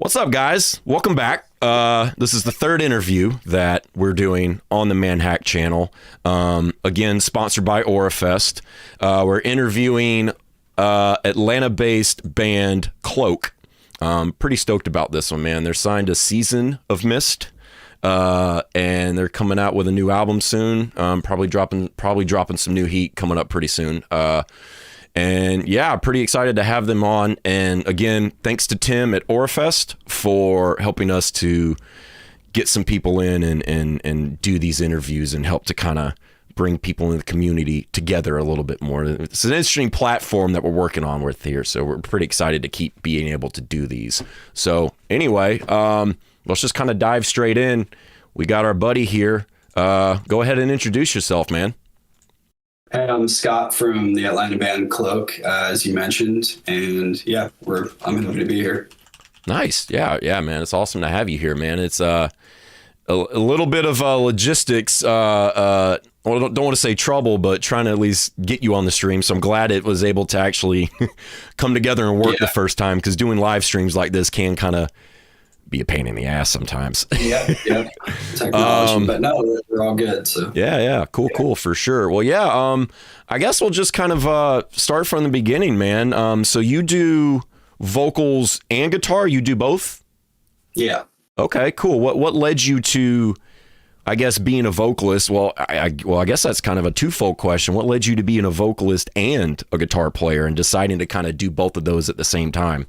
What's up, guys? Welcome back. This is the third interview that we're doing on the Manhack channel. Again, sponsored by Aurafest. We're interviewing Atlanta-based band CLOAK. Pretty stoked about this one, man. They're signed to Season of Mist, and they're coming out with a new album soon. Probably dropping some new heat coming up pretty soon. And yeah, pretty excited to have them on. And again, thanks to Tim at Aurafest for helping us to get some people in and do these interviews and help to kind of bring people in the community together a little bit more. It's an interesting platform that we're working on with here. So we're pretty excited to keep being able to do these. So anyway, let's just kind of dive straight in. We got our buddy here. Go ahead and introduce yourself, man. Hey, I'm Scott from the Atlanta band CLOAK, as you mentioned, and yeah, I'm happy to be here. Nice, yeah, man. It's awesome to have you here, man. It's a little bit of logistics. Well, don't want to say trouble, but trying to at least get you on the stream. So I'm glad it was able to actually come together and work the first time, because doing live streams like this can kind of be a pain in the ass sometimes. Yeah. Technology, but no, we're all good. So yeah, cool for sure. Well, yeah, I guess we'll just kind of start from the beginning, man. So you do vocals and guitar? You do both? Yeah. Okay, cool. What led you to, I guess, being a vocalist? Well, I guess that's kind of a twofold question. What led you to being a vocalist and a guitar player and deciding to kind of do both of those at the same time?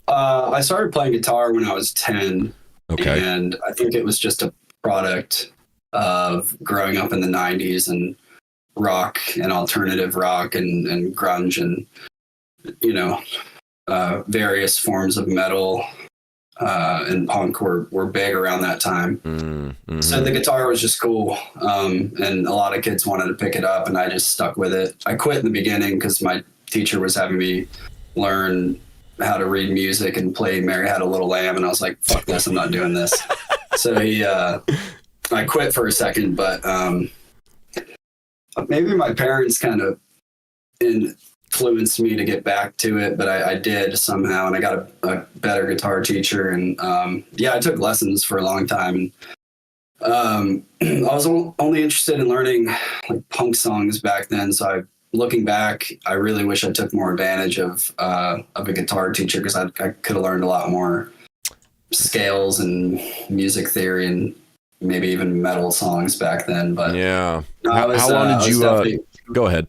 I started playing guitar when I was 10. Okay. And I think it was just a product of growing up in the 90s and rock and alternative rock and grunge and, various forms of metal and punk were big around that time. Mm-hmm. So the guitar was just cool. And a lot of kids wanted to pick it up, and I just stuck with it. I quit in the beginning because my teacher was having me learn how to read music and play Mary Had a Little Lamb, and I was like, fuck this, I'm not doing this. So I quit for a second, but maybe my parents kind of influenced me to get back to it, but I did somehow, and I got a better guitar teacher, and I took lessons for a long time. And I was only interested in learning like punk songs back then, so looking back, I really wish I took more advantage of a guitar teacher, because I could have learned a lot more scales and music theory and maybe even metal songs back then. But yeah, how long did you go ahead?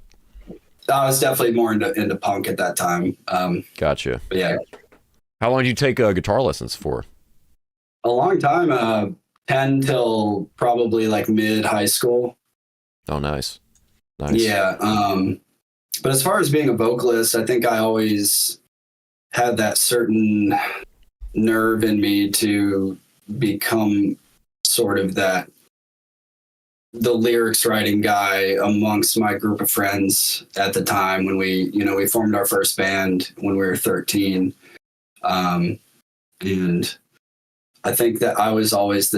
I was definitely more into punk at that time. Gotcha. But yeah. How long did you take guitar lessons for? A long time, 10 till probably like mid high school. Oh, nice. Yeah. But as far as being a vocalist, I think I always had that certain nerve in me to become sort of the lyrics writing guy amongst my group of friends at the time when we formed our first band when we were 13. And I think that I was always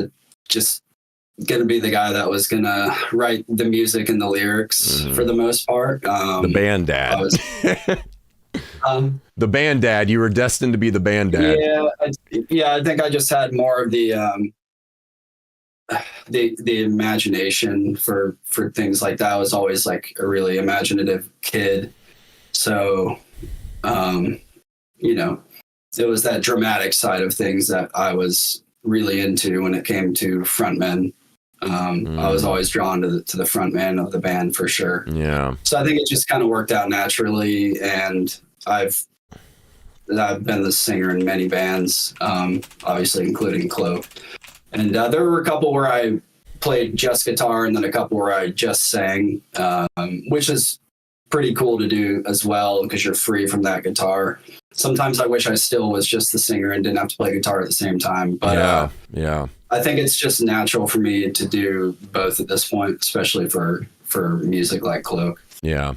going to be the guy that was going to write the music and the lyrics for the most part. The band dad. The band dad. You were destined to be the band dad. Yeah. I think I just had more of the imagination for things like that. I was always like a really imaginative kid. So, it was that dramatic side of things that I was really into when it came to frontmen. I was always drawn to the front man of the band for sure. Yeah. So I think it just kind of worked out naturally, and I've been the singer in many bands, obviously including CLOAK. And there were a couple where I played just guitar, and then a couple where I just sang, which is pretty cool to do as well, because you're free from that guitar. Sometimes I wish I still was just the singer and didn't have to play guitar at the same time. But yeah. I think it's just natural for me to do both at this point, especially for music like CLOAK. Yeah.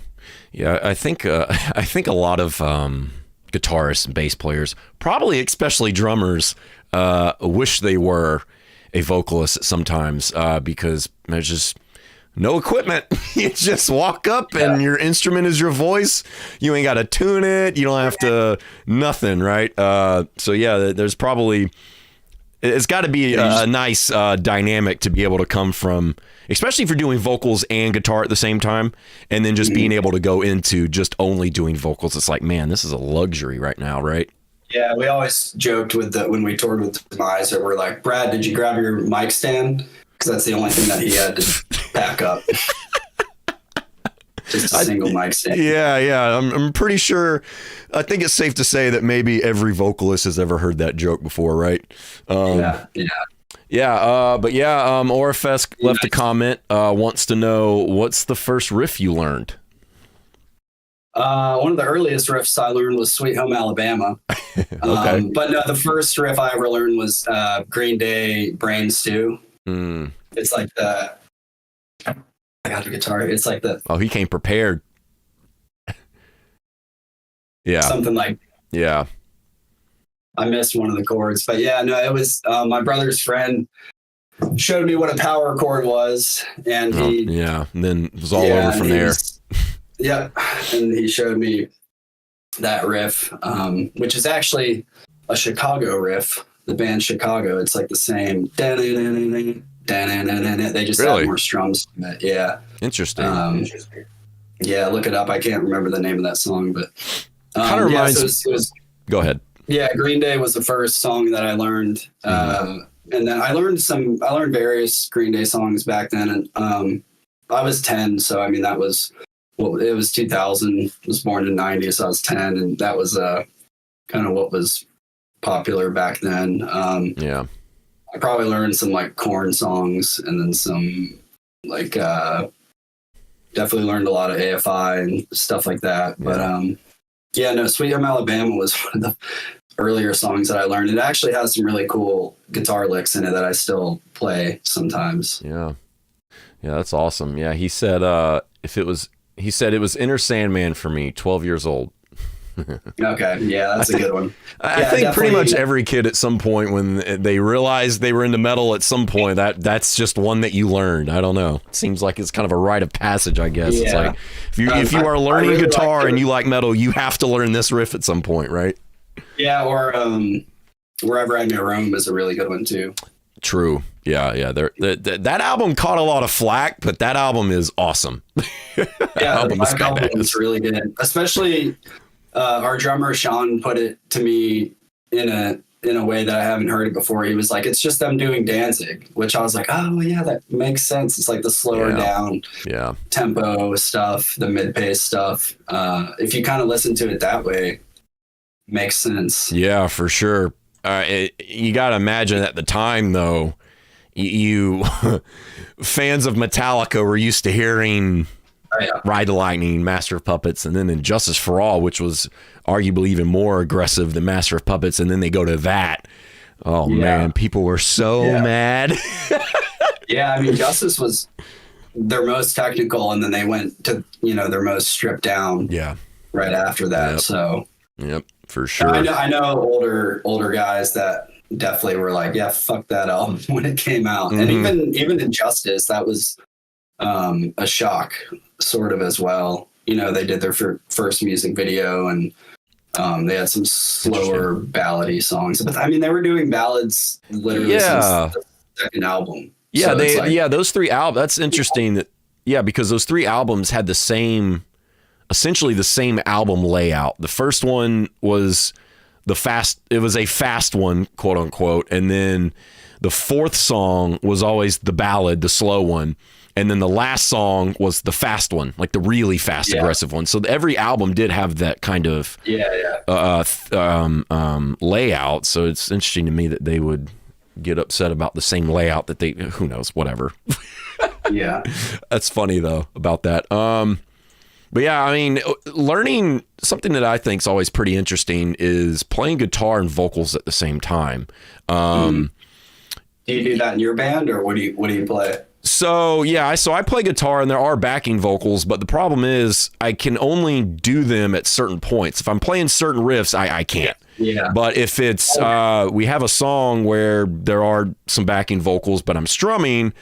I think a lot of guitarists and bass players, probably especially drummers, wish they were a vocalist sometimes, because there's just no equipment. You just walk up and your instrument is your voice. You ain't got to tune it. You don't have to nothing, right? So yeah, there's probably, it's got to be a nice dynamic to be able to come from, especially if you're doing vocals and guitar at the same time, and then just being able to go into just only doing vocals. It's like, man, this is a luxury right now, right? Yeah, we always joked with when we toured with Demise that we're like, Brad, did you grab your mic stand? Because that's the only thing that he had to pack up. Just a single mic stand. Yeah. I'm pretty sure. I think it's safe to say that maybe every vocalist has ever heard that joke before, right? But Orifest left a comment. Wants to know, what's the first riff you learned? One of the earliest riffs I learned was "Sweet Home Alabama." Okay. But no, the first riff I ever learned was Green Day, "Brain Stew." It's like the, I got the guitar. It's like the. Oh, he came prepared. Yeah. Something like. Yeah. I missed one of the chords, but yeah, no, it was my brother's friend showed me what a power chord was, and and then it was all over from there. And he showed me that riff, which is actually a Chicago riff. The band Chicago, it's like the same. They just have more strums. Yeah. Interesting. Yeah, look it up. I can't remember the name of that song, but kind of reminds. It was, go ahead. Yeah, Green Day was the first song that I learned, and then I learned various Green Day songs back then, and I was 10, so I mean that was. Well, it was 2000. I was born in '90, so I was 10, and that was kind of what was popular back then. I probably learned some like Korn songs, and then some like definitely learned a lot of AFI and stuff like that. But "Sweet Home Alabama" was one of the earlier songs that I learned. It actually has some really cool guitar licks in it that I still play sometimes. Yeah, that's awesome. Yeah, he said He said it was Enter Sandman for me, 12 years old. Okay, yeah, that's a good one. I think pretty much every kid at some point when they realized they were into metal at some point, that's just one that you learned. I don't know. It seems like it's kind of a rite of passage, I guess. Yeah. It's like if you are learning really guitar and you like metal, you have to learn this riff at some point, right? Yeah, or Wherever I May Roam is a really good one too. True. Yeah. That album caught a lot of flack, but that album is awesome. Yeah, the Black Album is really good. Especially our drummer Sean put it to me in a way that I haven't heard it before. He was like, "It's just them doing Danzig," which I was like, "Oh yeah, that makes sense." It's like the slower down, tempo stuff, the mid-pace stuff. If you kind of listen to it that way, it makes sense. Yeah, for sure. You got to imagine at the time, though, you fans of Metallica were used to hearing Ride the Lightning, Master of Puppets, and then Justice for All, which was arguably even more aggressive than Master of Puppets, and then they go to that. Oh, man, people were so mad. Yeah, I mean, Justice was their most technical, and then they went to, their most stripped down right after that. Yep, for sure. I know older guys that definitely were like, yeah, fuck that album when it came out. And even Injustice, that was a shock sort of as well. They did their first music video, and they had some slower ballady songs. But I mean, they were doing ballads literally since the second album. Yeah, so those three albums. That's interesting. Because those three albums had essentially the same album layout. The first one was it was a fast one, quote unquote, and then the fourth song was always the ballad, the slow one, and then the last song was the fast one, like the really fast, aggressive one. So every album did have that kind of layout. So it's interesting to me that they would get upset about the same layout that who knows, whatever. Yeah, that's funny though about that. But yeah, I mean, learning something that I think is always pretty interesting is playing guitar and vocals at the same time. Do you do that in your band, or what do you play? So I play guitar and there are backing vocals, but the problem is I can only do them at certain points. If I'm playing certain riffs, I can't. Yeah. But if it's we have a song where there are some backing vocals, but I'm strumming,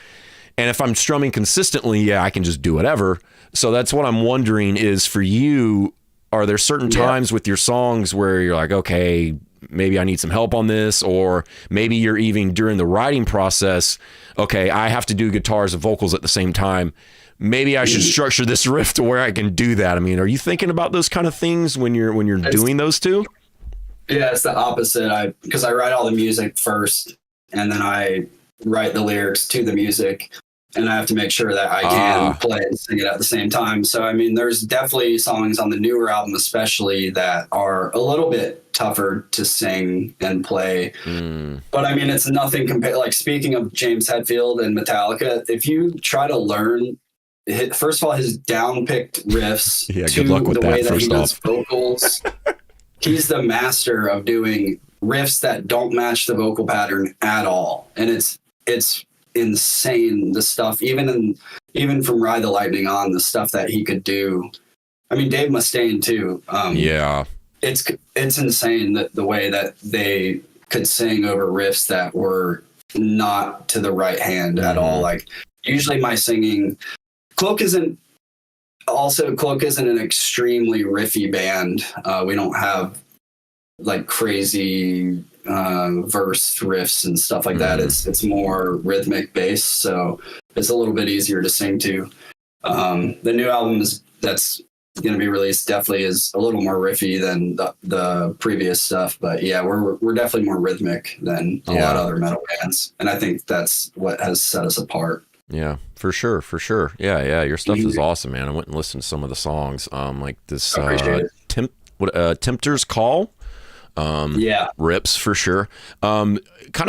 And if I'm strumming consistently, yeah, I can just do whatever. So that's what I'm wondering is for you, are there certain times with your songs where you're like, okay, maybe I need some help on this, or maybe you're even during the writing process, okay, I have to do guitars and vocals at the same time. Maybe I should structure this riff to where I can do that. I mean, are you thinking about those kind of things when you're doing those two? Yeah, it's the opposite. Because I write all the music first, and then I write the lyrics to the music, and I have to make sure that I can play and sing it at the same time. So, I mean, there's definitely songs on the newer album, especially, that are a little bit tougher to sing and play. But I mean, it's nothing compared. Like, speaking of James Hetfield and Metallica, if you try to learn, first of all, his down-picked riffs to the way that he does vocals, he's the master of doing riffs that don't match the vocal pattern at all. And it's insane, the stuff, even from Ride the Lightning on, the stuff that he could do. I mean, Dave Mustaine too. It's insane that the way that they could sing over riffs that were not to the right hand at all. Like, usually my singing, CLOAK isn't an extremely riffy band. We don't have like crazy verse riffs and stuff like that. It's more rhythmic based, so it's a little bit easier to sing to. The new album that's going to be released definitely is a little more riffy than the previous stuff, but yeah, we're definitely more rhythmic than a lot of other metal bands, and I think that's what has set us apart. Yeah, for sure. Yeah, your stuff is awesome, man. I went and listened to some of the songs, like this Tempter's Call. Rips for sure. Kind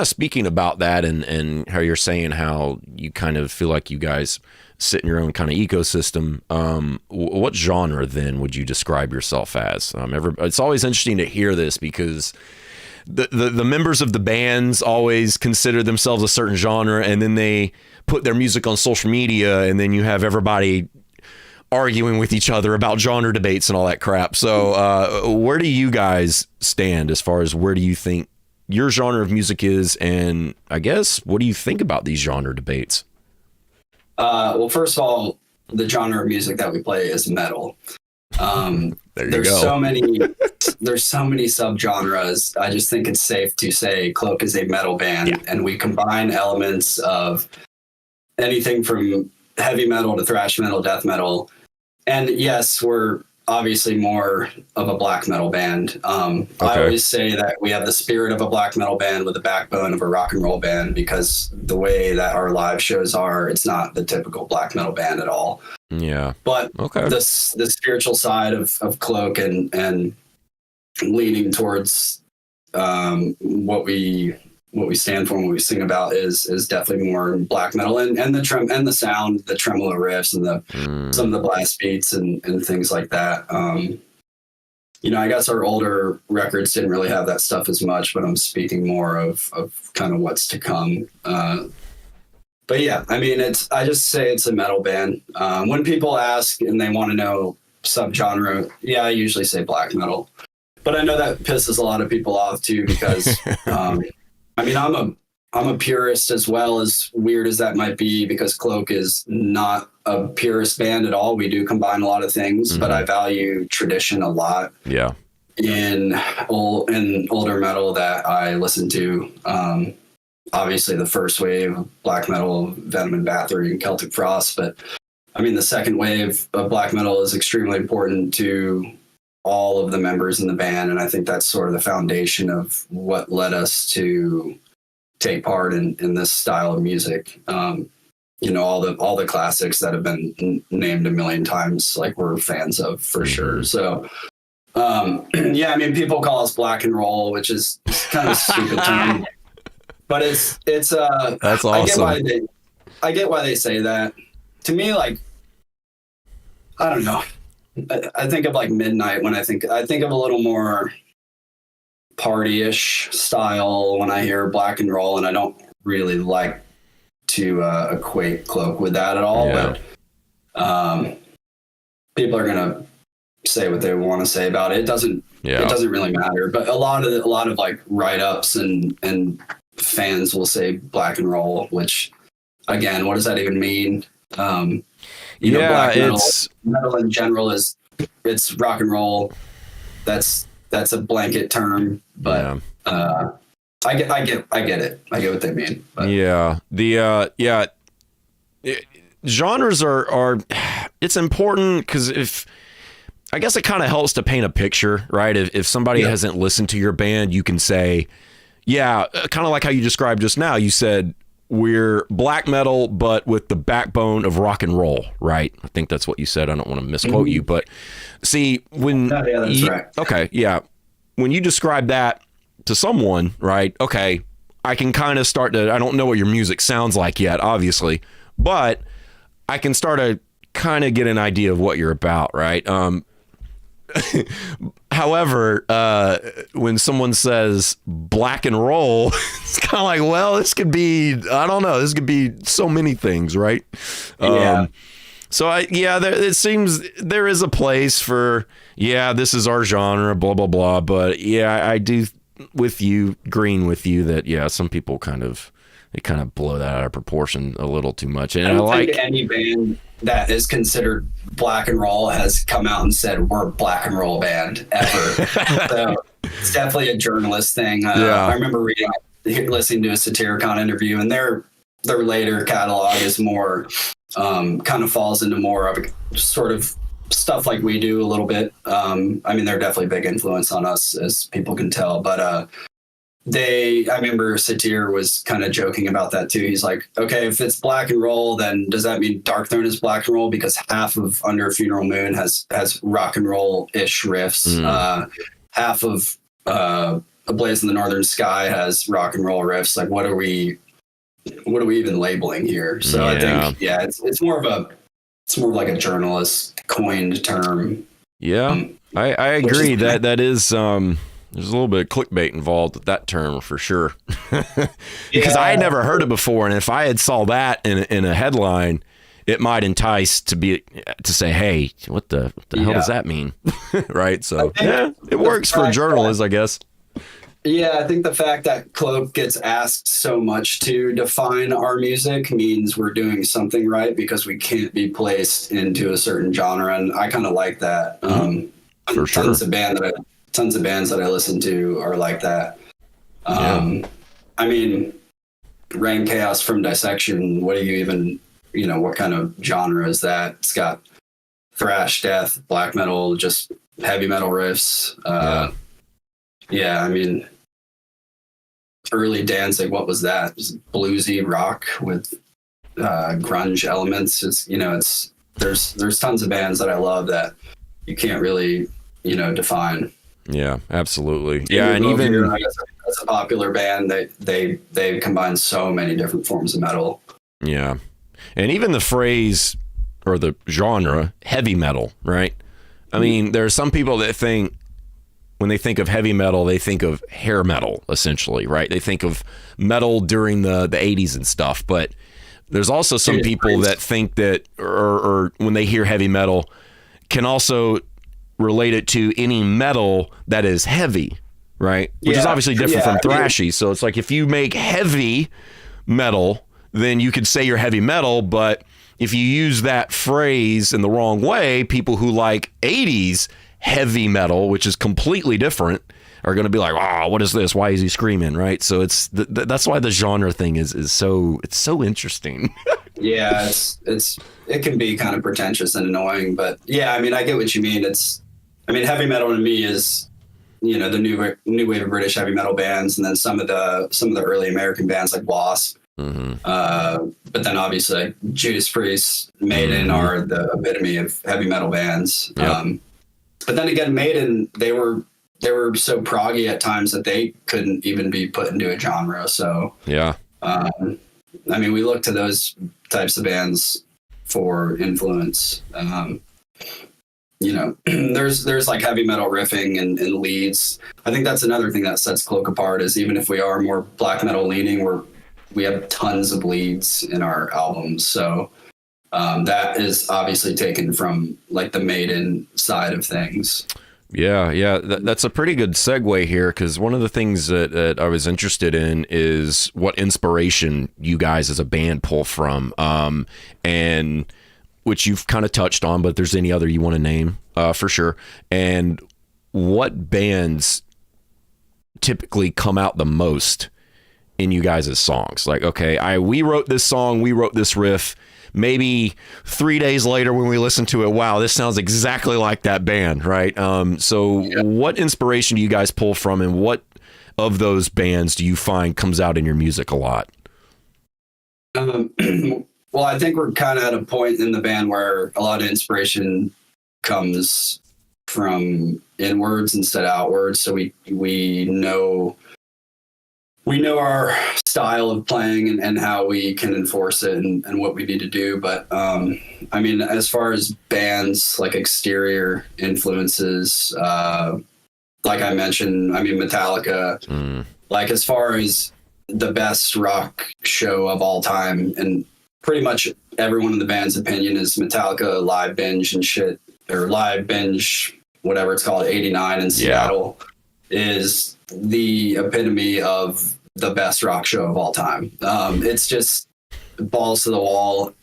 of speaking about that and how you're saying how you kind of feel like you guys sit in your own kind of ecosystem. What genre then would you describe yourself as? It's always interesting to hear this because the members of the bands always consider themselves a certain genre, and then they put their music on social media, and then you have everybody arguing with each other about genre debates and all that crap. So where do you guys stand as far as where do you think your genre of music is? And I guess, what do you think about these genre debates? Well, first of all, the genre of music that we play is metal. There's so many subgenres. I just think it's safe to say CLOAK is a metal band, and we combine elements of anything from heavy metal to thrash metal, death metal. And yes, we're obviously more of a black metal band. I always say that we have the spirit of a black metal band with the backbone of a rock and roll band, because the way that our live shows are, it's not the typical black metal band at all. Yeah. But the spiritual side of CLOAK and leaning towards what we stand for and what we sing about is definitely more black metal, and the sound, the tremolo riffs and some of the blast beats and things like that. I guess our older records didn't really have that stuff as much, but I'm speaking more of kind of what's to come. But yeah, I mean, I just say it's a metal band. When people ask and they want to know subgenre, I usually say black metal. But I know that pisses a lot of people off too, because I mean, I'm a purist as well, as weird as that might be, because CLOAK is not a purist band at all. We do combine a lot of things, but I value tradition a lot. Yeah. In older metal that I listen to, obviously the first wave of black metal, Venom and Bathory and Celtic Frost, but I mean, the second wave of black metal is extremely important to all of the members in the band, and I think that's sort of the foundation of what led us to take part in this style of music. All the classics that have been named a million times, like, we're fans of for sure. So I mean, people call us black and roll, which is kind of a stupid term, but it's that's awesome. I get why they say that. To me, like, I don't know. I think of like Midnight when I think of a little more party-ish style when I hear black and roll, and I don't really like to equate CLOAK with that at all. But people are gonna say what they want to say about it. It doesn't really matter. But a lot of like write-ups and fans will say black and roll, which again, what does that even mean? You know, Yeah, black it's metal in general it's rock and roll. That's a blanket term, but I get it. I get what they mean. But. Yeah. Genres are it's important because I guess it kind of helps to paint a picture, right? If somebody hasn't listened to your band, you can say, yeah, kind of like how you described just now. You said we're black metal, but with the backbone of rock and roll, right? I think that's what you said. I don't want to misquote you, but see, when that's right. Okay, yeah. When you describe that to someone, right? Okay, I can kind of start to, I don't know what your music sounds like yet, obviously, but I can start to kind of get an idea of what you're about, right? However, when someone says black and roll, it's kind of like, well, this could be, I don't know, this could be so many things, right? So it seems there is a place for, this is our genre, blah, blah, blah. But I do agree with you that, some people kind of blow that out of proportion a little too much. And I don't think any band that is considered black and roll has come out and said we're a black and roll band ever. So it's definitely a journalist thing. I remember listening to a Satyricon interview, and their later catalog is more kind of falls into more of a sort of stuff like we do a little bit. I mean, they're definitely a big influence on us, as people can tell, but I remember Satyr was kind of joking about that too. He's like, okay, if it's black and roll, then does that mean Darkthrone is black and roll? Because half of Under a Funeral Moon has rock and roll-ish riffs. Half of A Blaze in the Northern Sky has rock and roll riffs. Like, what are we even labeling here? So I think, it's more of like a journalist coined term. Yeah, I agree that is, there's a little bit of clickbait involved with that term for sure. Because I had never heard it before, and if I had saw that in a headline, it might entice to say, hey, what the hell does that mean? Right? So it works for journalists, I guess. Yeah, I think the fact that CLOAK gets asked so much to define our music means we're doing something right, because we can't be placed into a certain genre, and I kind of like that. For sure. Tons of bands that I listen to are like that. I mean, Rain Chaos from Dissection, what do you even, what kind of genre is that? It's got thrash, death, black metal, just heavy metal riffs. I mean, early Danzig, what was that? It was bluesy rock with grunge elements. There's tons of bands that I love that you can't really, define. Yeah, absolutely. Yeah, and even here, I guess as a popular band, they combine so many different forms of metal. Yeah, and even the phrase or the genre heavy metal, right? I mean, there are some people that think when they think of heavy metal, they think of hair metal, essentially, right? They think of metal during the 80s and stuff. But there's also some people that think that, or when they hear heavy metal, can also relate it to any metal that is heavy, right? Which is obviously different from thrashy. So it's like if you make heavy metal, then you could say you're heavy metal, but if you use that phrase in the wrong way, people who like 80s heavy metal, which is completely different, are going to be like, wow, what is this? Why is he screaming, right? So it's that's why the genre thing is so interesting. Yeah, it can be kind of pretentious and annoying, but I mean, I get what you mean. Heavy metal to me is, the new wave of British heavy metal bands, and then some of the early American bands like Wasp. But then obviously like Judas Priest, Maiden are the epitome of heavy metal bands. Yep. But then again, Maiden, they were so proggy at times that they couldn't even be put into a genre. So we look to those types of bands for influence. There's like heavy metal riffing and leads. I think that's another thing that sets CLOAK apart, is even if we are more black metal leaning, we have tons of leads in our albums. So that is obviously taken from like the Maiden side of things. Yeah. That's a pretty good segue here, because one of the things that I was interested in is what inspiration you guys as a band pull from, and which you've kind of touched on, but if there's any other you want to name, for sure. And what bands typically come out the most in you guys' songs? Like, okay, we wrote this song, we wrote this riff. Maybe 3 days later when we listen to it, wow, this sounds exactly like that band, right? What inspiration do you guys pull from, and what of those bands do you find comes out in your music a lot? Well, I think we're kind of at a point in the band where a lot of inspiration comes from inwards instead of outwards. So we know our style of playing and how we can enforce it and what we need to do. But I mean, as far as bands, like exterior influences, like I mentioned, I mean, Metallica, like as far as the best rock show of all time, and pretty much everyone in the band's opinion is Metallica Live Binge and shit, or Live Binge, whatever it's called, 89 in Seattle, is the epitome of the best rock show of all time. It's just balls to the wall,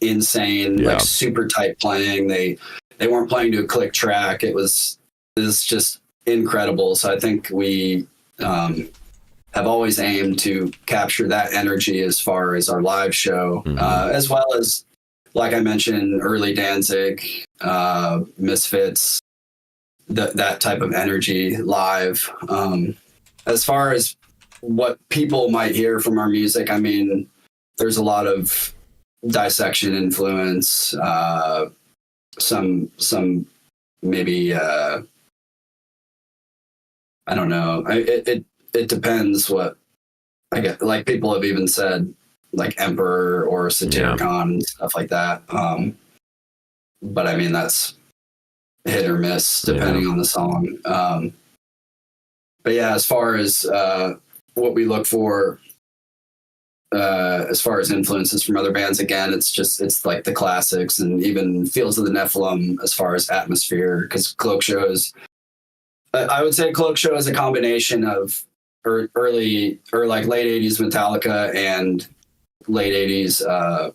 insane, like super tight playing. They weren't playing to a click track. It was just incredible. So I think we have always aimed to capture that energy as far as our live show, as well as, like I mentioned, early Danzig, Misfits, that type of energy live. As far as what people might hear from our music, I mean, there's a lot of dissection influence, some maybe I don't know. It depends what I get. Like people have even said, like Emperor or Satyricon and stuff like that. But I mean, that's hit or miss depending on the song. But yeah, as far as what we look for, as far as influences from other bands, again, it's like the classics, and even Fields of the Nephilim as far as atmosphere, because CLOAK shows, I would say CLOAK show is a combination of early or like late 80s Metallica and late 80s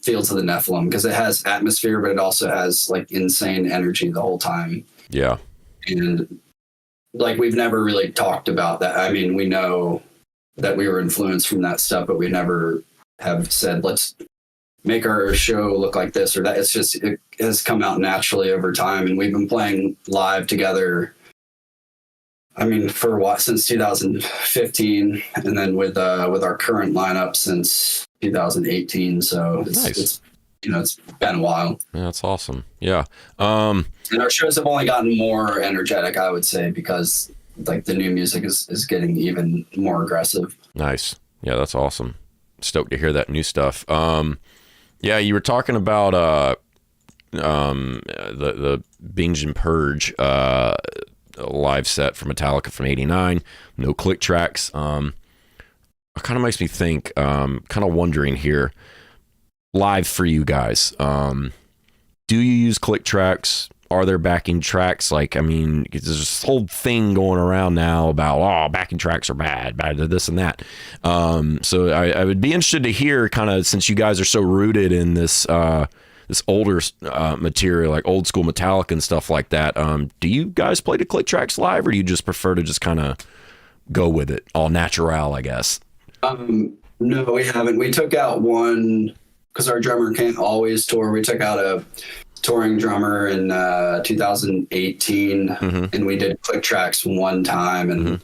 Fields of the Nephilim, because it has atmosphere, but it also has like insane energy the whole time. Yeah. And like, we've never really talked about that. I mean, we know that we were influenced from that stuff, but we never have said, let's make our show look like this or that. It's just, it has come out naturally over time. And we've been playing live together, I mean, for what, since 2015, and then with our current lineup since 2018. So it's it's been a while. Yeah, that's awesome. Yeah. And our shows have only gotten more energetic, I would say, because like the new music is getting even more aggressive. Nice. Yeah, that's awesome. Stoked to hear that new stuff. Yeah, you were talking about the Binge and Purge live set for Metallica from '89. No click tracks. It kind of makes me think, kind of wondering here, live for you guys, do you use click tracks? Are there backing tracks? Like, I mean, there's this whole thing going around now about, backing tracks are bad this and that. So I would be interested to hear, kind of, since you guys are so rooted in this this older material, like old school Metallica and stuff like that. Do you guys play the click tracks live, or do you just prefer to just kind of go with it, all natural, I guess? No, we haven't. We took out one because our drummer can't always tour. We took out a touring drummer in 2018, and we did click tracks one time, and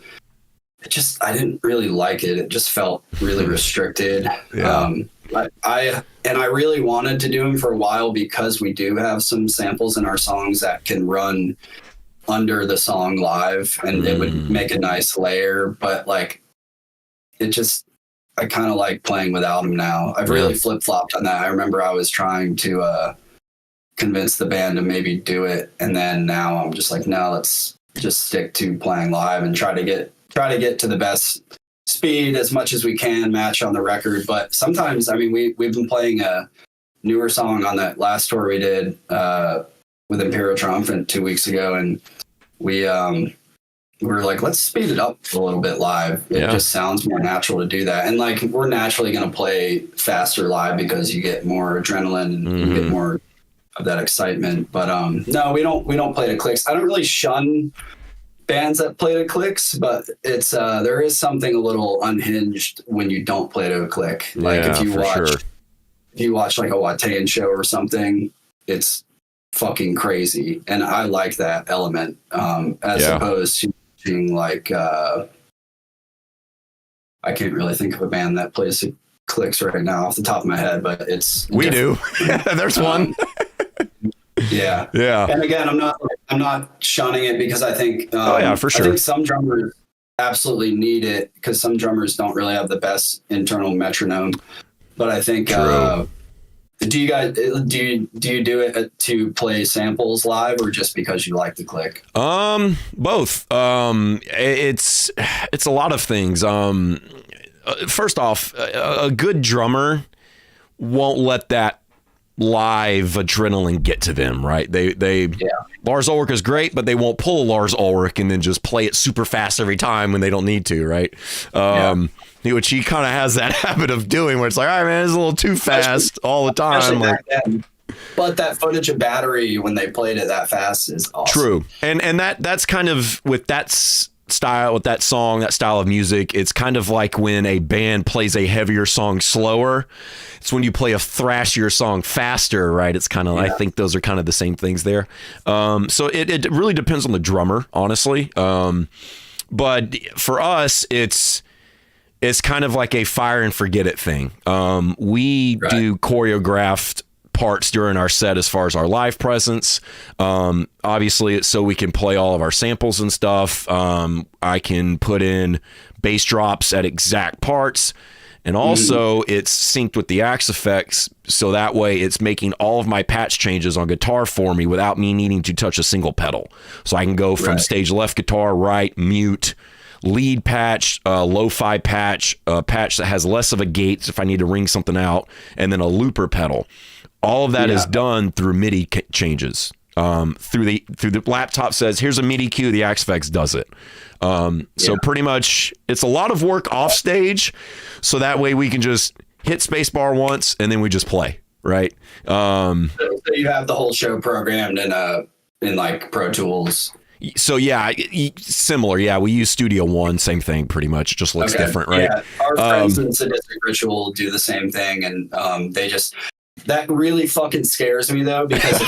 I didn't really like it. It just felt really restricted. I really wanted to do them for a while, because we do have some samples in our songs that can run under the song live, and it would make a nice layer. But like, I kind of like playing without them now. I've really flip-flopped on that. I remember I was trying to convince the band to maybe do it, and then now I'm just like, no, let's just stick to playing live and try to get to the best speed as much as we can, match on the record. But sometimes, I mean, we've been playing a newer song on that last tour we did with Imperial Triumphant 2 weeks ago, and we're like, let's speed it up a little bit live. It just sounds more natural to do that. And like, we're naturally going to play faster live because you get more adrenaline and you get more of that excitement. But no, we don't play to clicks. I don't really shun bands that play to clicks, but it's there is something a little unhinged when you don't play to a click. Like if you watch like a Watain show or something, it's fucking crazy. And I like that element as opposed to being like I can't really think of a band that plays to clicks right now off the top of my head, but it's we do. There's one. Yeah. And again, I'm not shunning it because I think for sure. I think some drummers absolutely need it because some drummers don't really have the best internal metronome. But I think do you guys do you do it to play samples live or just because you like the click? Both. It's a lot of things. First off, a good drummer won't let that live adrenaline get to them, right? Lars Ulrich is great, but they won't pull a Lars Ulrich and then just play it super fast every time when they don't need to, right? Which he kind of has that habit of doing where it's like, all right, man, it's a little too fast all the time. But that footage of Battery when they played it that fast is awesome. True. And that's kind of with that style, with that song, that style of music, it's kind of like when a band plays a heavier song slower. It's when you play a thrashier song faster, right? It's kind of, I think those are kind of the same things there. So it really depends on the drummer, honestly. But for us, it's kind of like a fire and forget it thing. We do choreographed parts during our set as far as our live presence. Obviously, it's so we can play all of our samples and stuff. I can put in bass drops at exact parts. And also, it's synced with the Axe effects, so that way it's making all of my patch changes on guitar for me without me needing to touch a single pedal. So I can go from stage left guitar, right, mute, lead patch, lo-fi patch, a patch that has less of a gate if I need to ring something out, and then a looper pedal. All of that is done through MIDI changes. Through the laptop says, here's a MIDI cue, the Axe effects does it. So pretty much it's a lot of work off stage, so that way we can just hit spacebar once and then we just play, right? So you have the whole show programmed in like Pro Tools. So similar. Yeah, we use Studio One, same thing, pretty much. Just looks different, right? Yeah, our friends in Sadistic Ritual do the same thing, and they just that really fucking scares me though because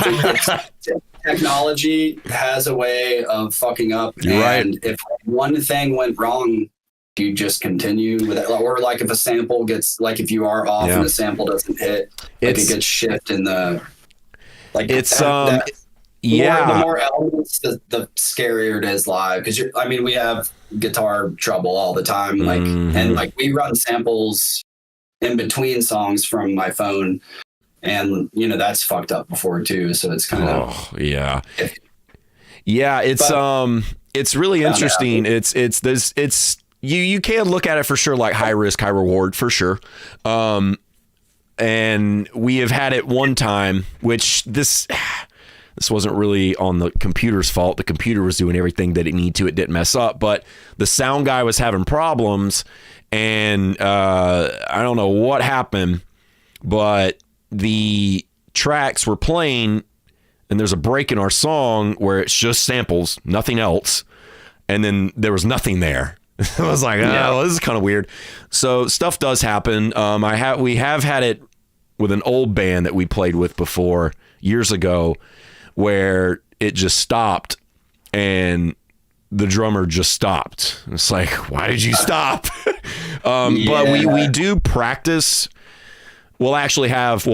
technology has a way of fucking up, and if one thing went wrong, you just continue with it. Or like if a sample gets, like if you are off and the sample doesn't hit, like it gets shift in the like it's the more elements, the scarier it is live. Because we have guitar trouble all the time, like and like we run samples in between songs from my phone, and that's fucked up before too. So it's kind of it's really interesting. It's you can look at it for sure like high risk, high reward for sure. And we have had it one time, which this wasn't really on the computer's fault. The computer was doing everything that it needed to. It didn't mess up, but the sound guy was having problems, and I don't know what happened, but the tracks were playing, and there's a break in our song where it's just samples, nothing else, and then there was nothing there. I was like, well, this is kind of weird. So stuff does happen. We have had it with an old band that we played with before years ago, where it just stopped and the drummer just stopped. It's like, why did you stop? But we do practice. We'll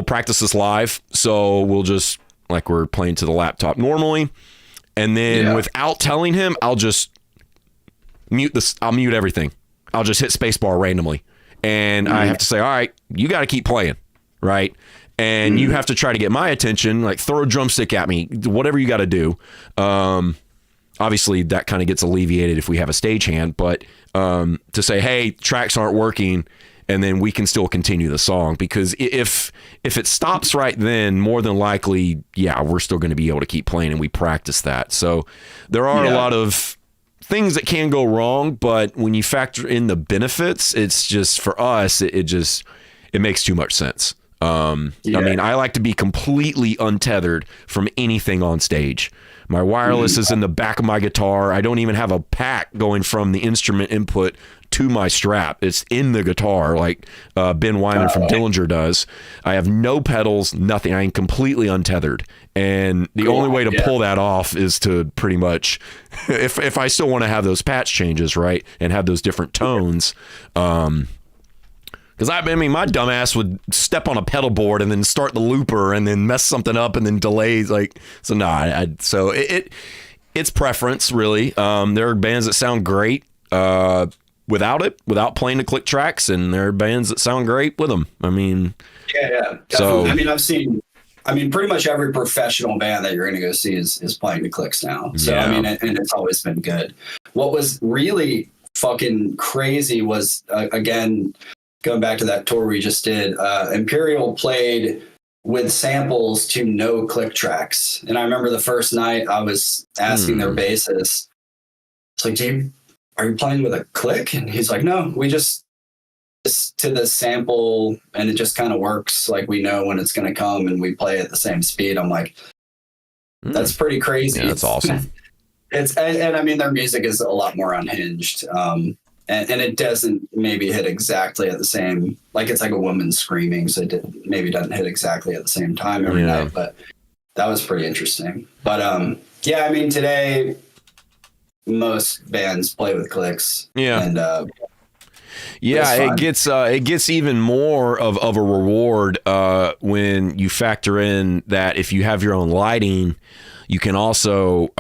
practice this live. So we'll just, like we're playing to the laptop normally. And then without telling him, I'll just I'll mute everything. I'll just hit spacebar randomly. And I have to say, all right, you got to keep playing, right? And you have to try to get my attention, like throw a drumstick at me, whatever you got to do. Obviously, that kind of gets alleviated if we have a stagehand, but to say, hey, tracks aren't working, and then we can still continue the song, because if it stops right then, more than likely, yeah, we're still going to be able to keep playing, and we practice that. So there are a lot of things that can go wrong, but when you factor in the benefits, it's just, for us, it makes too much sense. I mean, I like to be completely untethered from anything on stage. My wireless is in the back of my guitar. I don't even have a pack going from the instrument input to my strap. It's in the guitar, like Ben Wyman from Dillinger does. I have no pedals, nothing. I am completely untethered. And the only way to pull that off is to pretty much, if I still want to have those patch changes, right, and have those different tones, because I mean, my dumbass would step on a pedal board and then start the looper and then mess something up and then delays. Like, so no, so it's preference, really. There are bands that sound great without playing the click tracks, and there are bands that sound great with them. I mean, yeah. So I mean, pretty much every professional band that you're going to go see is playing the clicks now. So I mean, and it's always been good. What was really fucking crazy was again, going back to that tour we just did, Imperial played with samples to no click tracks. And I remember the first night I was asking their bassist, it's like, are you playing with a click? And he's like, no, we just to the sample, and it just kind of works. Like, we know when it's going to come and we play at the same speed. I'm like, that's pretty crazy. Yeah, that's awesome. And I mean, their music is a lot more unhinged. And it doesn't maybe hit exactly at the same, like, it's like a woman screaming, so it maybe doesn't hit exactly at the same time every night, but that was pretty interesting. But yeah, I mean, today most bands play with clicks. Yeah. And it gets even more of a reward when you factor in that if you have your own lighting, you can also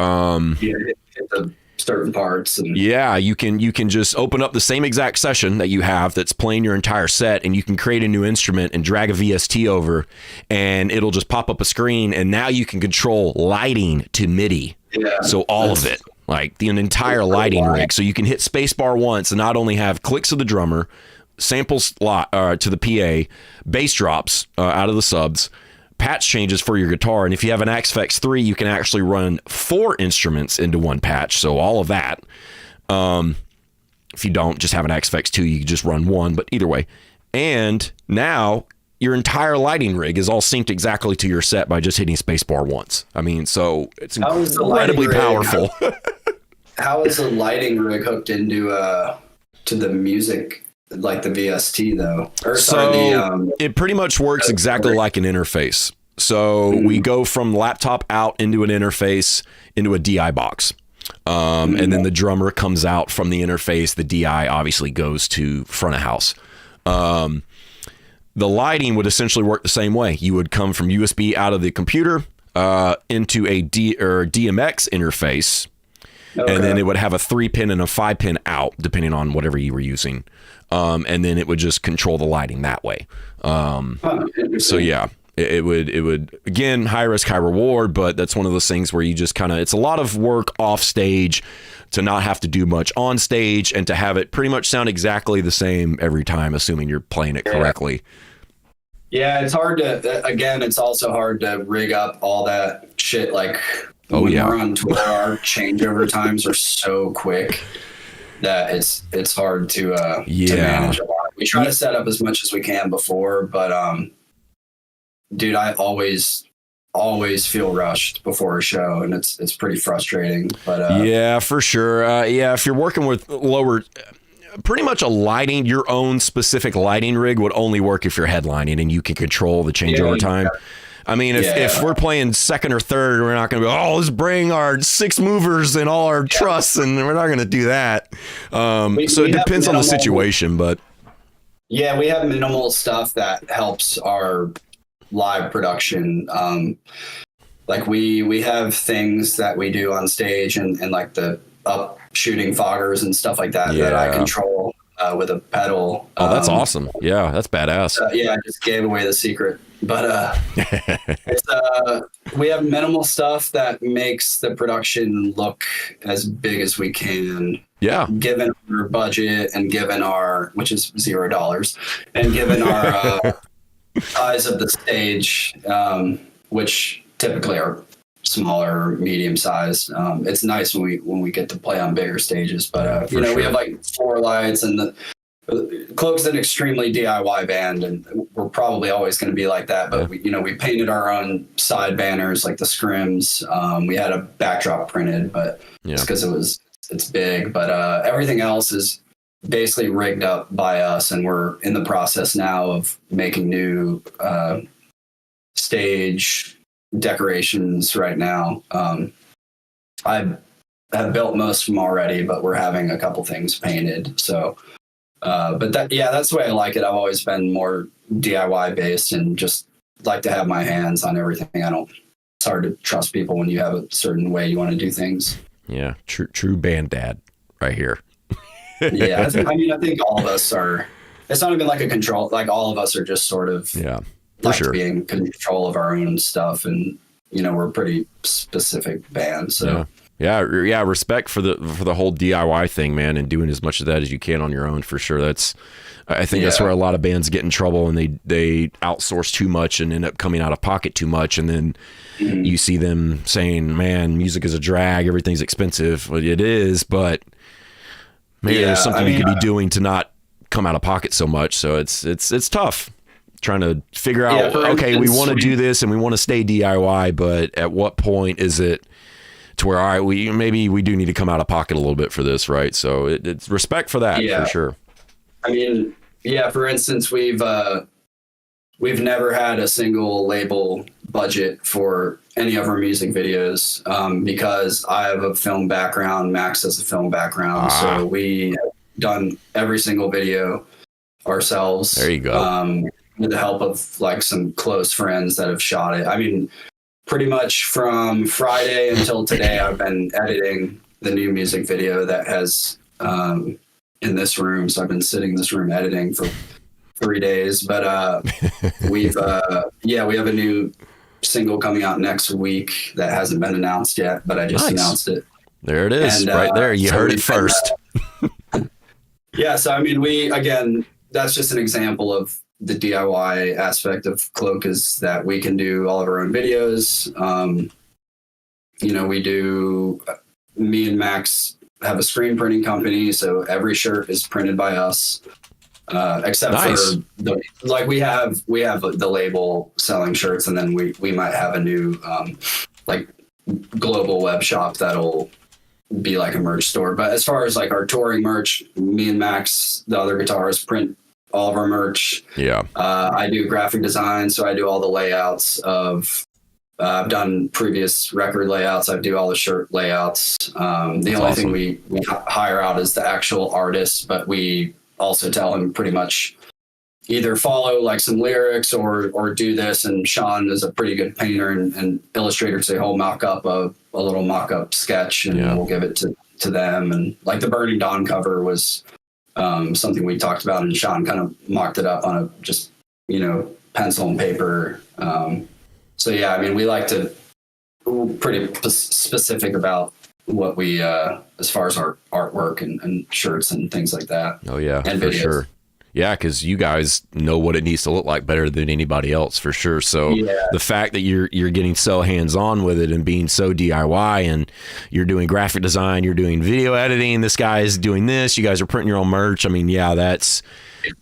hit the certain parts, and you can just open up the same exact session that you have that's playing your entire set, and you can create a new instrument and drag a VST over, and it'll just pop up a screen, and now you can control lighting to MIDI. So all of it, like the entire lighting rig. So you can hit spacebar once and not only have clicks of the drummer, samples to the PA, bass drops out of the subs, patch changes for your guitar, and if you have an Axe-Fx 3, you can actually run 4 instruments into one patch, so all of that. If you don't just have an Axe-Fx 2, you can just run 1, but either way. And now your entire lighting rig is all synced exactly to your set by just hitting spacebar once. I mean, so it's incredibly powerful. How is the lighting rig hooked into to the music, like the VST though? It pretty much works exactly like an interface. So we go from laptop out into an interface into a DI box. And then the drummer comes out from the interface. The DI obviously goes to front of house. The lighting would essentially work the same way. You would come from USB out of the computer into a DMX interface. And then it would have a 3-pin and a 5-pin out, depending on whatever you were using. And then it would just control the lighting that way. So yeah, it would again, high risk, high reward, but that's one of those things where you just kind of, it's a lot of work off stage to not have to do much on stage and to have it pretty much sound exactly the same every time, assuming you're playing it correctly. Yeah, it's hard to, again, it's also hard to rig up all that shit. Like, when we're on tour, our changeover times are so quick that it's hard to manage a lot. We try to set up as much as we can before, but dude, I always feel rushed before a show, and it's pretty frustrating. But yeah, for sure. If you're working with lower, pretty much your own specific lighting rig would only work if you're headlining and you can control the changeover time. I mean, if we're playing second or third, we're not going to go, let's bring our 6 movers and all our truss, and we're not going to do that. So it depends on the situation, but yeah, we have minimal stuff that helps our live production. Like we have things that we do on stage and like the up shooting foggers and stuff like that that I control. with a pedal. Oh, that's awesome. Yeah, that's badass. Yeah, I just gave away the secret. But it's we have minimal stuff that makes the production look as big as we can. Yeah. Given our budget and given our, which is $0, and given our size of the stage, which typically are smaller, medium size. It's nice when we get to play on bigger stages. But we have like 4 lights, and CLOAK's an extremely DIY band, and we're probably always going to be like that. But we painted our own side banners, like the scrims. We had a backdrop printed, but it's because it's big. But everything else is basically rigged up by us, and we're in the process now of making new stage decorations right now. I have built most of them already, but we're having a couple things painted. So, but that's the way I like it. I've always been more DIY based and just like to have my hands on everything. It's hard to trust people when you have a certain way you want to do things. Yeah. True band dad right here. Yeah. I think all of us are, it's not even like a control, like all of us are just sort of, to be in control of our own stuff, and we're a pretty specific band. So yeah, respect for the whole DIY thing, man, and doing as much of that as you can on your own, for sure. I think that's where a lot of bands get in trouble, and they outsource too much and end up coming out of pocket too much, and then you see them saying, "Man, music is a drag. Everything's expensive." Well, it is, but maybe there's something you could be doing to not come out of pocket so much. So it's tough trying to figure out, okay, we want to do this and we want to stay DIY, but at what point is it to where, all right, we do need to come out of pocket a little bit for this, right? So it's respect for that, for sure. I mean, for instance, we've never had a single label budget for any of our music videos, because I have a film background, Max has a film background, so we have done every single video ourselves. There you go. With the help of like some close friends that have shot it. I mean, pretty much from Friday until today, I've been editing the new music video that has in this room. So I've been sitting in this room editing for 3 days. But we have a new single coming out next week that hasn't been announced yet, but I just announced it. There it is, and, right there. You heard it first. So I mean, that's just an example of the DIY aspect of CLOAK, is that we can do all of our own videos. Me and Max have a screen printing company, so every shirt is printed by us, except for we have the label selling shirts, and then we might have a new global web shop that'll be like a merch store. But as far as like our touring merch, me and Max, the other guitarist, print all of our merch. I do graphic design, so I do all the layouts of I've done previous record layouts. I do all the shirt layouts. The only thing we hire out is the actual artist, but we also tell him pretty much either follow like some lyrics or do this. And Sean is a pretty good painter and illustrator, so he'll mock up a little mock-up sketch, and we'll give it to them. And like the Burning Dawn cover was something we talked about, and Sean kind of mocked it up on a just pencil and paper. I mean, we like to pretty specific about what we as far as our artwork and shirts and things like that. Oh yeah, and for videos. Sure. Yeah, because you guys know what it needs to look like better than anybody else, for sure. So the fact that you're getting so hands-on with it and being so DIY, and you're doing graphic design, you're doing video editing, this guy is doing this, you guys are printing your own merch. I mean, that's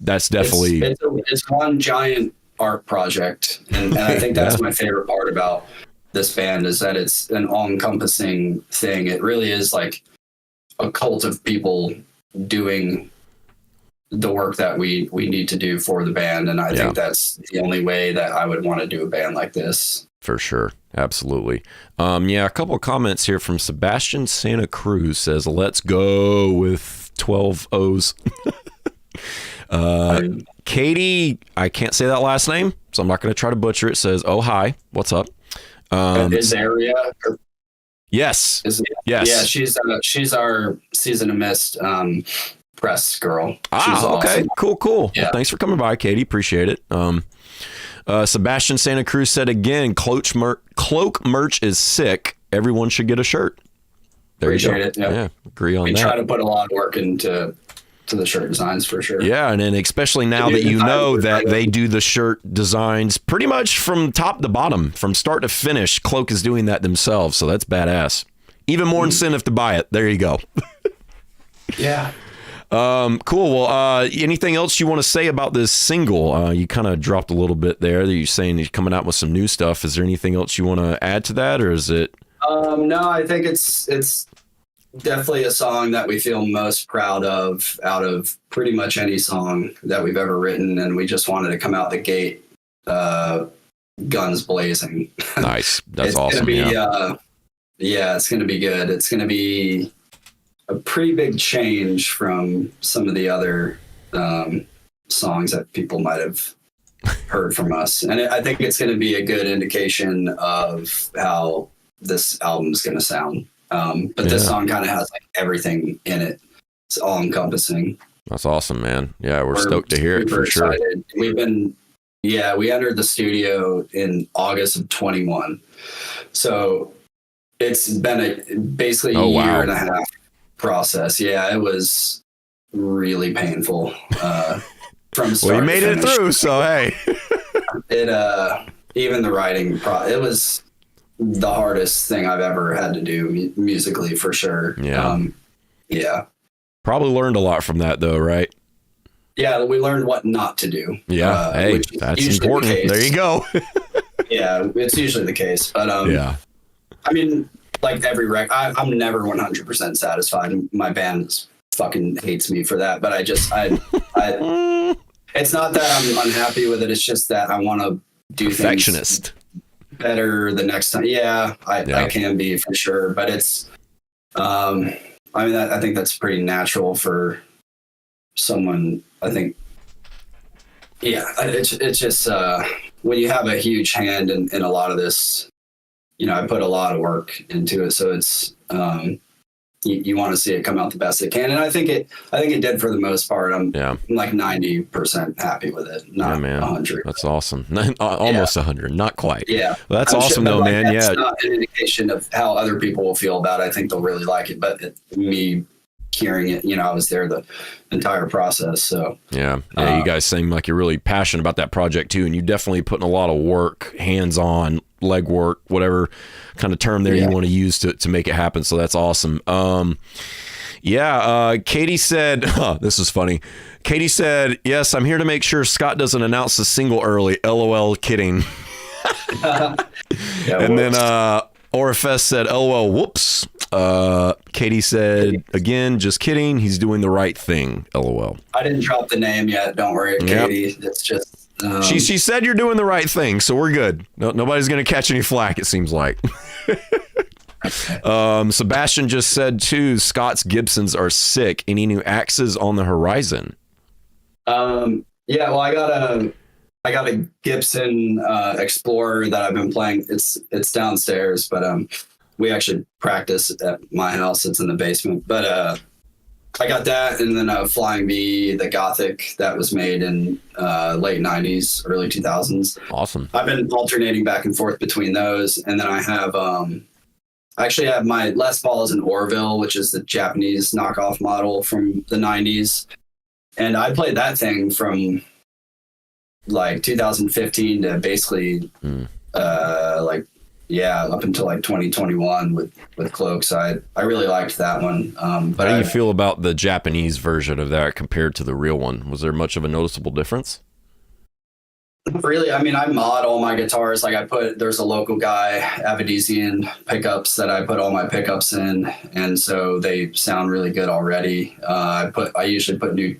definitely... It's one giant art project, and I think that's my favorite part about this band, is that it's an all-encompassing thing. It really is like a cult of people doing the work that we need to do for the band. And I think that's the only way that I would want to do a band like this. For sure. Absolutely. A couple of comments here from Sebastian Santa Cruz says, let's go with 12 O's. Katie, I can't say that last name, so I'm not going to try to butcher it, says, oh, hi, what's up? Is Area? Yes. Yes. Yeah, she's our Season of Mist press girl. She's okay. awesome. Cool. Yeah. Well, thanks for coming by, Katie. Appreciate it. Sebastian Santa Cruz said again, CLOAK merch is sick. Everyone should get a shirt. There Appreciate you go. it. Yep. Yeah, agree on we that. try to put a lot of work into the shirt designs for sure. Yeah, and then especially now that you know that they do the shirt designs pretty much from top to bottom, from start to finish. CLOAK is doing that themselves, so that's badass. Even more incentive to buy it. There you go. Yeah. Cool. Well, anything else you want to say about this single? You kind of dropped a little bit there. That you're saying you're coming out with some new stuff. Is there anything else you want to add to that, or is it? No, I think it's definitely a song that we feel most proud of out of pretty much any song that we've ever written, and we just wanted to come out the gate, guns blazing. Nice. That's it's awesome. Gonna be, it's going to be good. It's going to be a pretty big change from some of the other songs that people might have heard from us, and I think it's going to be a good indication of how this album's going to sound. But this song kind of has like everything in it. It's all encompassing. That's awesome, man. Yeah, we're stoked to hear it for excited. sure. We entered the studio in August of 21. So it's been basically a year and a half process. Yeah, it was really painful. From start well, you made to it finish. through, so hey. Even the writing, it was the hardest thing I've ever had to do musically, for sure. Yeah. Probably learned a lot from that, though, right? Yeah, we learned what not to do. Yeah, hey, that's important. There you go. Yeah, it's usually the case. But yeah, I mean, like every record, I'm never 100% satisfied. My band fucking hates me for that. But I it's not that I'm unhappy with it. It's just that I want to do perfectionist. Things better the next time. Yeah, I can be for sure. But it's, I mean, I think that's pretty natural for someone. I think, yeah, it's just when you have a huge hand in a lot of this, I put a lot of work into it. So it's, you want to see it come out the best it can. And I think it did for the most part. I'm like 90% happy with it. Not 100. That's awesome. Almost 100, not quite. Yeah. Well, that's awesome though, man. That's not an indication of how other people will feel about it. I think they'll really like it, but me hearing it, I was there the entire process. So yeah, you guys seem like you're really passionate about that project too. And you definitely putting a lot of work, hands-on, leg work, whatever kind of term there you want to use to make it happen. So that's awesome. Katie said, this is funny. Katie said, yes, I'm here to make sure Scott doesn't announce the single early. LOL, kidding. And then Orifest said, LOL, whoops. Katie said, again, just kidding. He's doing the right thing. LOL. I didn't drop the name yet. Don't worry, Katie. It's just she said you're doing the right thing, so we're good. Nobody's going to catch any flack, it seems like. Sebastian just said, too, Scott's Gibsons are sick. Any new axes on the horizon? Well, I got a Gibson Explorer that I've been playing. It's downstairs, but we actually practice at my house. It's in the basement. But I got that, and then a Flying V, the Gothic that was made in late 90s, early 2000s. Awesome. I've been alternating back and forth between those, and then I have I actually have my Les Paul is an Orville, which is the Japanese knockoff model from the 90s. And I played that thing from like 2015 to basically up until like 2021 with CLOAK. So I really liked that one. But how do you feel about the Japanese version of that compared to the real one? Was there much of a noticeable difference? Really, I mean, I mod all my guitars. Like there's a local guy, Avedisian pickups, that I put all my pickups in, and so they sound really good already. I usually put new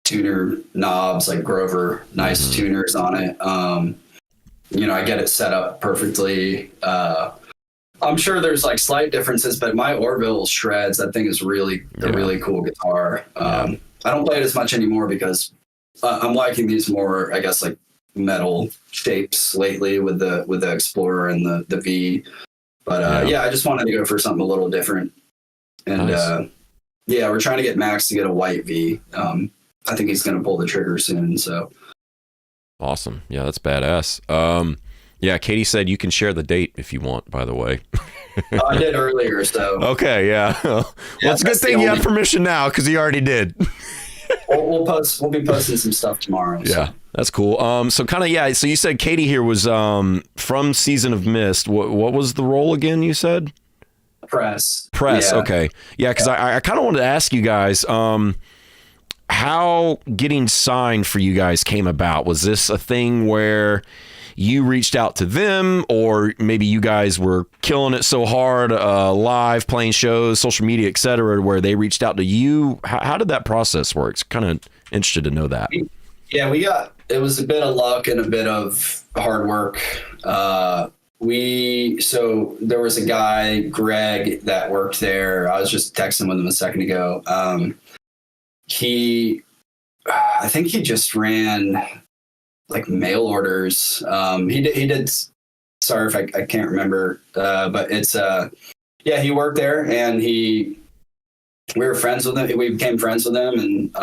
tuner knobs, like Grover, nice tuners on it. I get it set up perfectly. I'm sure there's like slight differences, but my Orville shreds. That thing is really a really cool guitar. I don't play it as much anymore because I'm liking these more, I guess, like metal shapes lately with the Explorer and the V. But I just wanted to go for something a little different. And nice. Yeah, we're trying to get Max to get a white V. I think he's going to pull the trigger soon. So awesome. Yeah, that's badass. Yeah, Katie said you can share the date if you want, by the way. I did earlier, so. Okay, yeah. Well, it's a good thing you have permission now because you already did. We'll be posting some stuff tomorrow. Yeah, that's cool. So kind of, yeah, so you said Katie here was from Season of Mist. What was the role again, you said? Press. Yeah. Okay. Yeah, because I kind of wanted to ask you guys how getting signed for you guys came about. Was this a thing where you reached out to them, or maybe you guys were killing it so hard live, playing shows, social media, etc., where they reached out to you? How did that process work? It's kind of interested to know that. Yeah, it was a bit of luck and a bit of hard work. So there was a guy, Greg, that worked there. I was just texting with him a second ago. I think he just ran like mail orders. He did. Sorry if I can't remember, but it's he worked there, and we were friends with him. We became friends with him, and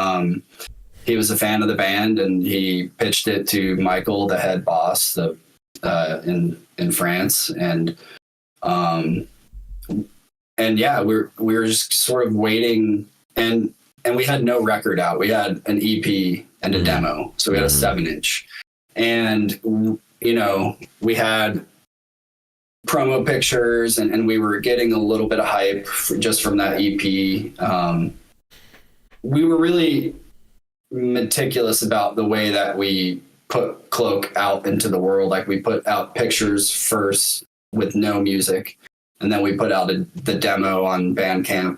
he was a fan of the band, and he pitched it to Michael, the head boss, in France, and yeah, we were just sort of waiting, and we had no record out. We had an EP and a demo, so we had a 7-inch, and we had promo pictures, and we were getting a little bit of hype just from that EP. We were really meticulous about the way that we put CLOAK out into the world. Like, we put out pictures first with no music, and then we put out the demo on Bandcamp,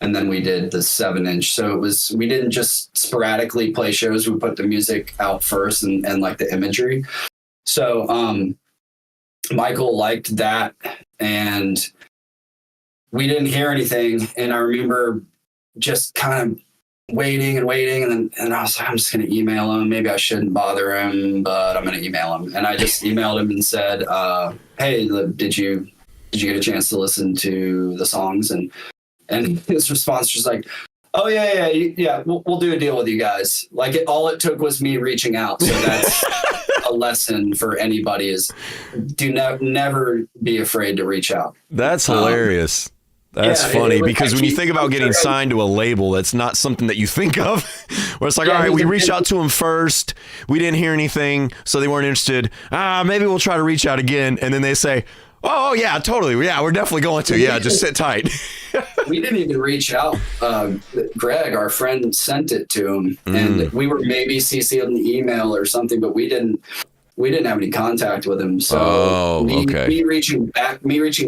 and then we did the 7-inch. So we didn't just sporadically play shows. We put the music out first and like the imagery. So Michael liked that, and we didn't hear anything. And I remember just kind of waiting, and I was like, I'm just going to email him. Maybe I shouldn't bother him, but I'm going to email him. And I just emailed him and said, hey, did you get a chance to listen to the songs? And his response was like, oh yeah, we'll do a deal with you guys. Like, all it took was me reaching out. So that's a lesson for anybody: is never be afraid to reach out. That's hilarious. That's funny, because when you think about getting signed to a label, that's not something that you think of. Where it's like, all right, we reached out to them first, we didn't hear anything, so they weren't interested. Maybe we'll try to reach out again, and then they say, oh yeah, totally, yeah, we're definitely going to. Yeah, just sit tight. We didn't even reach out. Greg, our friend, sent it to him, and we were maybe CC'd in the email or something, but we didn't have any contact with him. So me reaching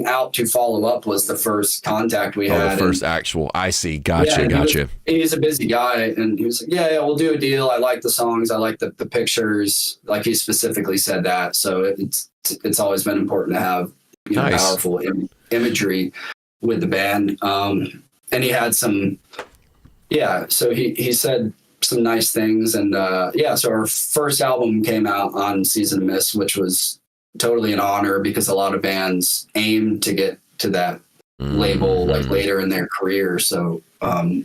out to follow up was the first contact we had. The first actual. I see. Gotcha. He's a busy guy, and he was like, yeah, we'll do a deal. I like the songs. I like the pictures. Like, he specifically said that. So it's always been important to have nice, powerful imagery with the band. And he had some, so he said some nice things. And so our first album came out on Season of Mist, which was totally an honor, because a lot of bands aim to get to that label like later in their career. So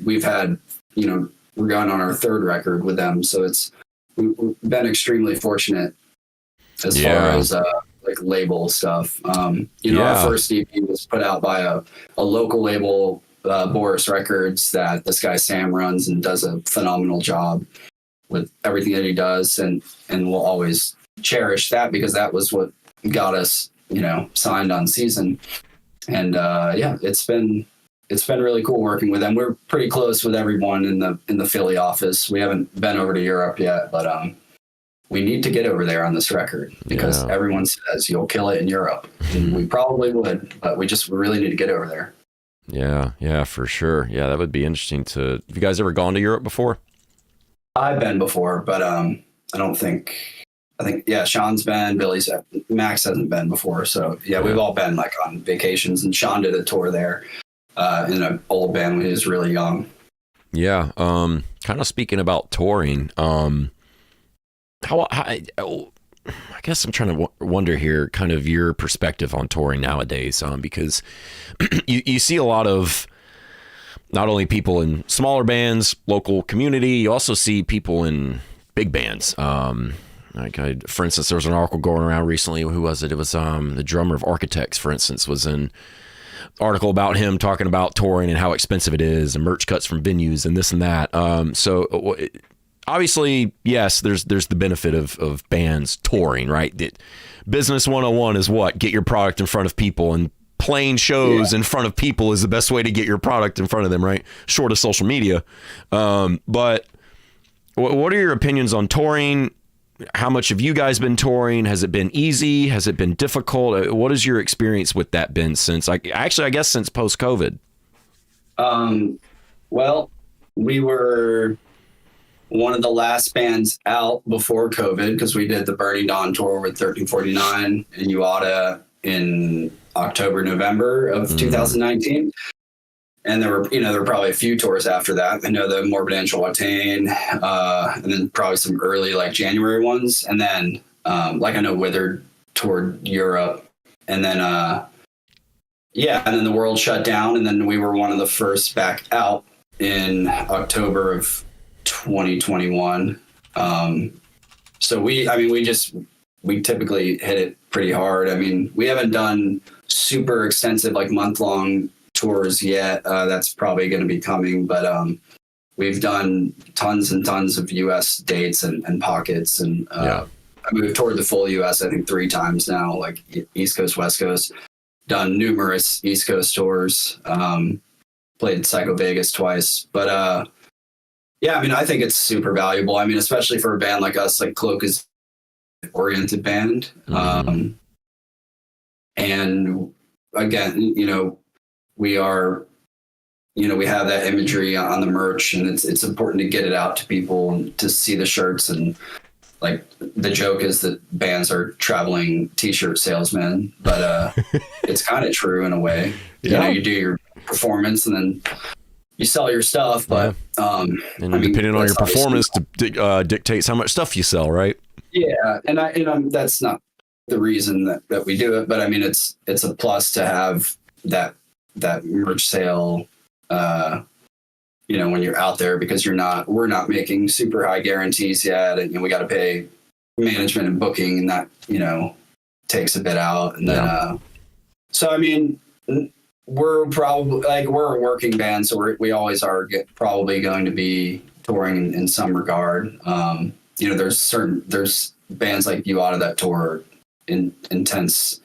we've had, we're going on our third record with them. So we've been extremely fortunate as far as like label stuff. Our first EP was put out by a local label, Boris Records, that this guy Sam runs, and does a phenomenal job with everything that he does, and we'll always cherish that, because that was what got us signed on Season. And it's been really cool working with them. We're pretty close with everyone in the Philly office. We haven't been over to Europe yet, but we need to get over there on this record, because everyone says you'll kill it in Europe, and we probably would, but we really need to get over there. Yeah, for sure. Yeah, that would be interesting have you guys ever gone to Europe before? I've been before, but I think Sean's been, Max hasn't been before. So we've all been like on vacations, and Sean did a tour there in an old band when he was really young. Yeah. Kind of speaking about touring, I guess I'm trying to wonder here, kind of your perspective on touring nowadays, because you see a lot of not only people in smaller bands, local community, you also see people in big bands. For instance, there was an article going around recently. Who was it? It was the drummer of Architects, for instance, was in article about him talking about touring and how expensive it is and merch cuts from venues and this and that. So obviously, yes, there's the benefit of bands touring, right? Business 101 is what? Get your product in front of people, and playing shows in front of people is the best way to get your product in front of them, right? Short of social media. But what are your opinions on touring? How much have you guys been touring? Has it been easy? Has it been difficult? What has your experience with that been since, I guess since post-COVID? Well, we were one of the last bands out before COVID because we did the Burning Dawn tour with 1349 in Uada in October, November of 2019. And there were probably a few tours after that. I know the Morbid Angel Watane, and then probably some early like January ones. And then I know Withered toured Europe. And then, and then the world shut down. And then we were one of the first back out in October of 2021. So we typically hit it pretty hard. I mean, we haven't done super extensive, like month-long tours yet. That's probably going to be coming, but we've done tons and tons of US dates and pockets, and we've toured the full US I think 3 times now, like East Coast, West Coast, done numerous East Coast tours, played Psycho Vegas twice, but I think it's super valuable. I mean, especially for a band like us, like CLOAK is an oriented band. And again, we are, we have that imagery on the merch, and it's important to get it out to people and to see the shirts. And like the joke is that bands are traveling t-shirt salesmen, but it's kind of true in a way. You do your performance and then you sell your stuff, but depending on your performance dictates how much stuff you sell, right? Yeah, and that's not the reason that we do it, but I mean it's a plus to have that merch sale, when you're out there, because we're not making super high guarantees yet, and we got to pay management and booking, and that takes a bit out, and then so I mean we're probably we're a working band, so we always are probably going to be touring in some regard. There's bands like Uada that tour in intense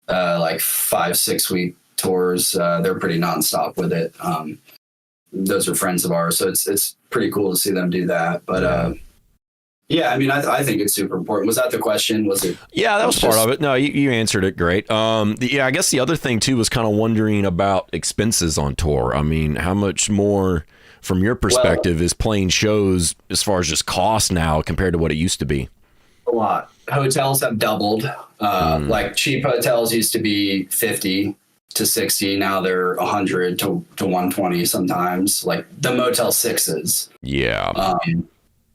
5-6 week tours. They're pretty nonstop with it. Those are friends of ours, so it's pretty cool to see them do that. But I think it's super important. Was that the question? Was it? Yeah, that was part of it. No, you answered it great. I guess the other thing too was kind of wondering about expenses on tour. I mean, how much more from your perspective is playing shows as far as just cost now compared to what it used to be? A lot. Hotels have doubled. Like cheap hotels used to be 50 to 60. Now they're 100 to 120 sometimes. Like the Motel 6s. Yeah.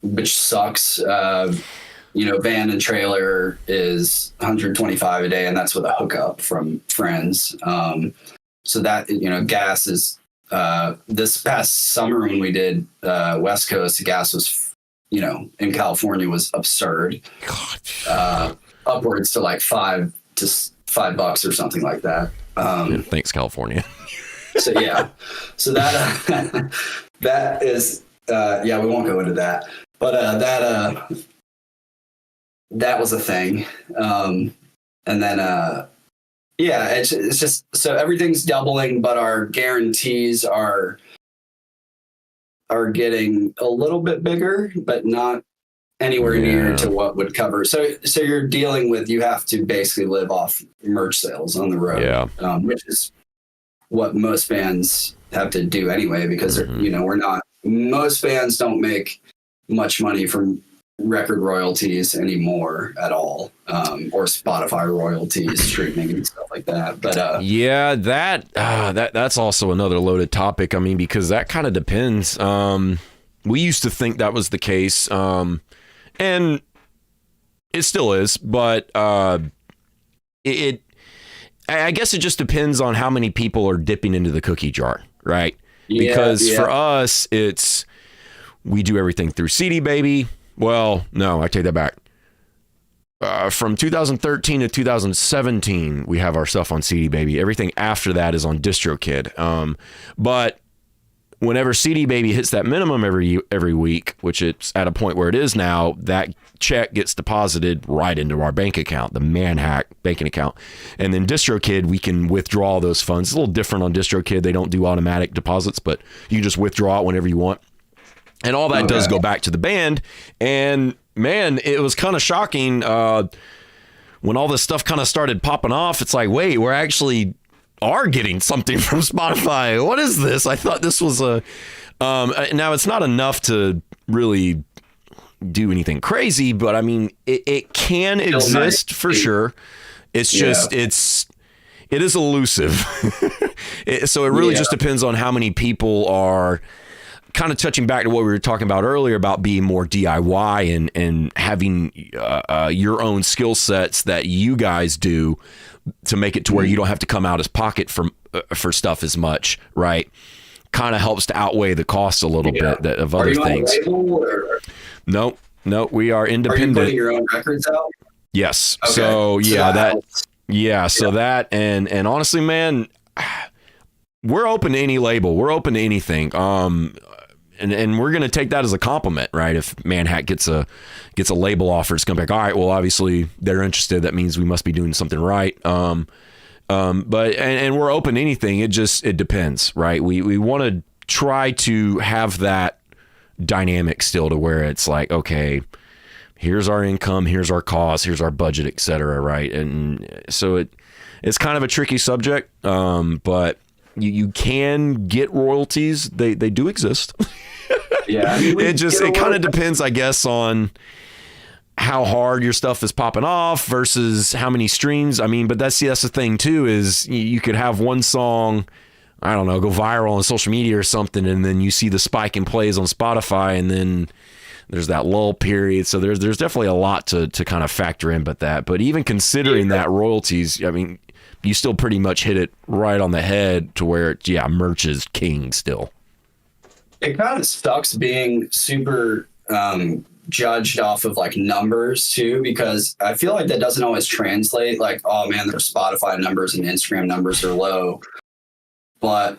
Which sucks. Van and trailer is 125 a day, and that's with a hookup from friends. So that, gas is, this past summer when we did West Coast, the gas was, in California was absurd. Upwards to like $5 or something like that. Thanks, California. So that that is, we won't go into that. But that was a thing. And then, it's just, so everything's doubling, but our guarantees are getting a little bit bigger, but not anywhere near to what would cover. So you're dealing with, you have to basically live off merch sales on the road, which is what most bands have to do anyway, because most bands don't make much money from record royalties anymore at all, or Spotify royalties, streaming and stuff like that. But that's also another loaded topic. I mean, because that kind of depends. We used to think that was the case, and it still is, but I guess it just depends on how many people are dipping into the cookie jar, right? because for us, we do everything through CD Baby. Well, no, I take that back. From 2013 to 2017, we have our stuff on CD Baby. Everything after that is on DistroKid. But whenever CD Baby hits that minimum every week, which it's at a point where it is now, that check gets deposited right into our bank account, the Manhack banking account. And then DistroKid, we can withdraw those funds. It's a little different on DistroKid. They don't do automatic deposits, but you can just withdraw it whenever you want. And all that does go back to the band. And man, it was kind of shocking when all this stuff kind of started popping off. It's like, wait, we're actually are getting something from Spotify. What is this? I thought this was now it's not enough to really do anything crazy, but I mean, it can exist for sure. It's just, it is elusive. So it really just depends on how many people are kind of touching back to what we were talking about earlier about being more DIY and having your own skill sets that you guys do to make it to where you don't have to come out as pocket for stuff as much, right? Kind of helps to outweigh the cost a little bit of other things. No, we are independent. Are you putting your own records out? Yes. Okay. So that and honestly, man, we're open to any label. We're open to anything. And we're going to take that as a compliment, right? If Manhack gets a label offer, it's going to be like, all right, well, obviously they're interested. That means we must be doing something right. But we're open to anything. It depends, right? We want to try to have that dynamic still to where it's like, okay, here's our income, here's our costs, here's our budget, et cetera, right? And so it's kind of a tricky subject, but you can get royalties. They do exist. Yeah, I mean, it kind of depends, I guess, on how hard your stuff is popping off versus how many streams. I mean, but that's the thing too, is you could have one song, I don't know, go viral on social media or something, and then you see the spike in plays on Spotify, and then there's that lull period. So there's definitely a lot to kind of factor in, but even considering that royalties, I mean, you still pretty much hit it right on the head to where merch is king still. It kind of sucks being super judged off of like numbers too, because I feel like that doesn't always translate. Like, oh man, their Spotify numbers and Instagram numbers are low, but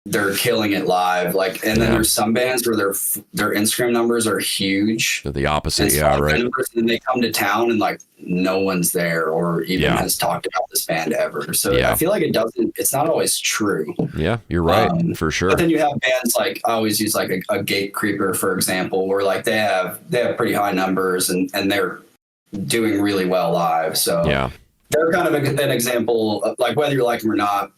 they're killing it live. Like, and then there's some bands where their Instagram numbers are huge. They're the opposite, right. Numbers, and they come to town and like no one's there or even has talked about this band ever. So I feel like it's not always true. Yeah, you're right, for sure. But then you have bands like, I always use like a Gate Creeper, for example, where like they have pretty high numbers and they're doing really well live. So they're kind of an example of, like, whether you like them or not.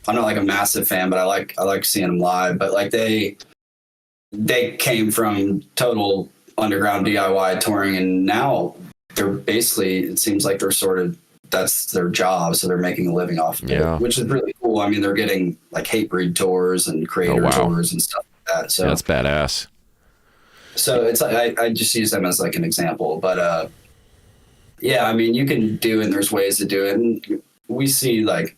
I'm not like a massive fan, but I like seeing them live. But like they came from total underground DIY touring, and now they're basically, it seems like they're sort of, that's their job, so they're making a living off of it, which is really cool. I mean, they're getting like Hatebreed tours and creator tours and stuff like that. So that's badass. So it's like I just use them as like an example, but I mean, you can do it, and there's ways to do it, and we see like,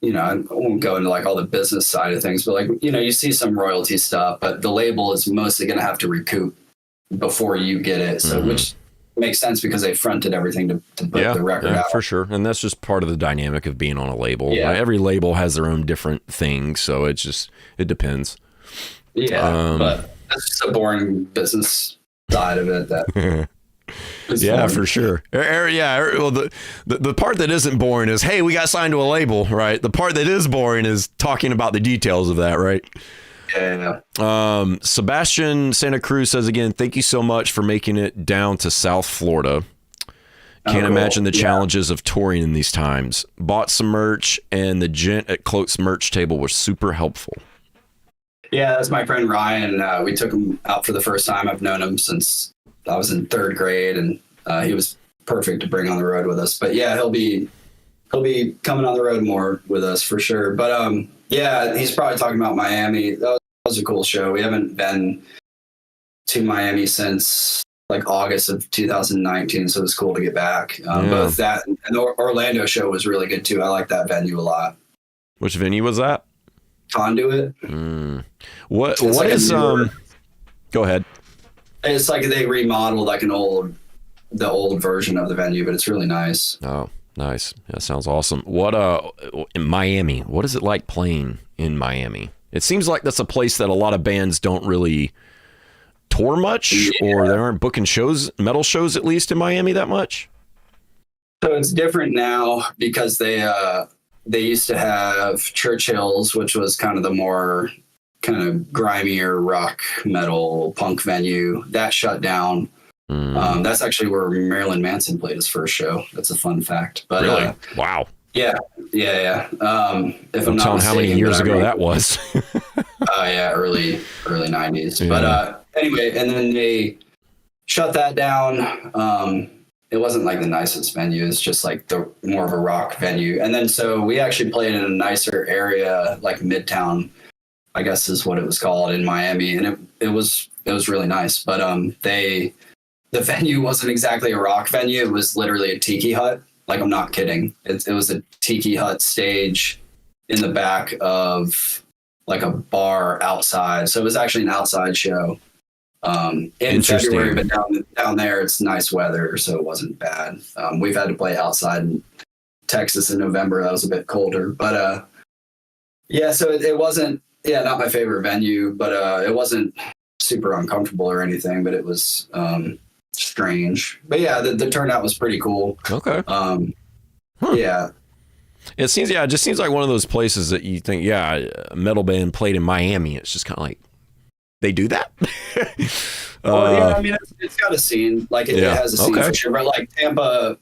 you know, I won't go into like all the business side of things, but like, you know, you see some royalty stuff, but the label is mostly going to have to recoup before you get it. So, which makes sense because they fronted everything to put the record out. For sure. And that's just part of the dynamic of being on a label. Yeah. Every label has their own different things. So it depends. Yeah. But that's just a boring business side of it that fun. For sure. Well, the part that isn't boring is, hey, we got signed to a label, right? The part that is boring is talking about the details of that, right? Yeah. Sebastian Santa Cruz says again, thank you so much for making it down to South Florida. Can't imagine the challenges of touring in these times. Bought some merch, and the gent at CLOAK's merch table was super helpful. Yeah, that's my friend Ryan. We took him out for the first time. I've known him since I was in third grade, and he was perfect to bring on the road with us. But yeah, he'll be coming on the road more with us for sure. But he's probably talking about Miami. That was a cool show. We haven't been to Miami since like August of 2019, so it was cool to get back. Both that and the Orlando show was really good too. I like that venue a lot. Which venue was that? Conduit. What It's what like a is newer- Go ahead. It's like they remodeled like the old version of the venue, but it's really nice. Oh, nice. That sounds awesome. What in Miami, what is it like playing in Miami? It seems like that's a place that a lot of bands don't really tour much, or they aren't booking shows, metal shows at least in Miami that much. So it's different now because they used to have Churchill's, which was kind of the more kind of grimier rock metal punk venue. That shut down. That's actually where Marilyn Manson played his first show. That's a fun fact. But Really? Wow. yeah. If I'm telling how many years ago that was. Yeah, early 90s. Yeah. But anyway, and then they shut that down. It wasn't like the nicest venue. It's just like the more of a rock venue. And then so we actually played in a nicer area, like Midtown, I guess is what it was called, in Miami, and it was really nice. But the venue wasn't exactly a rock venue. It was literally a tiki hut. Like, I'm not kidding. It was a tiki hut stage in the back of like a bar outside. So it was actually an outside show. In February, but down there it's nice weather, so it wasn't bad. We've had to play outside in Texas in November. That was a bit colder, but yeah. So it wasn't, not my favorite venue, but it wasn't super uncomfortable or anything. But it was strange. But yeah, the turnout was pretty cool. Okay. Yeah. It just seems like one of those places that you think, a metal band played in Miami. It's just kind of like, they do that? I mean, it's got a scene. Like, it has a scene for sure. But like Tampa,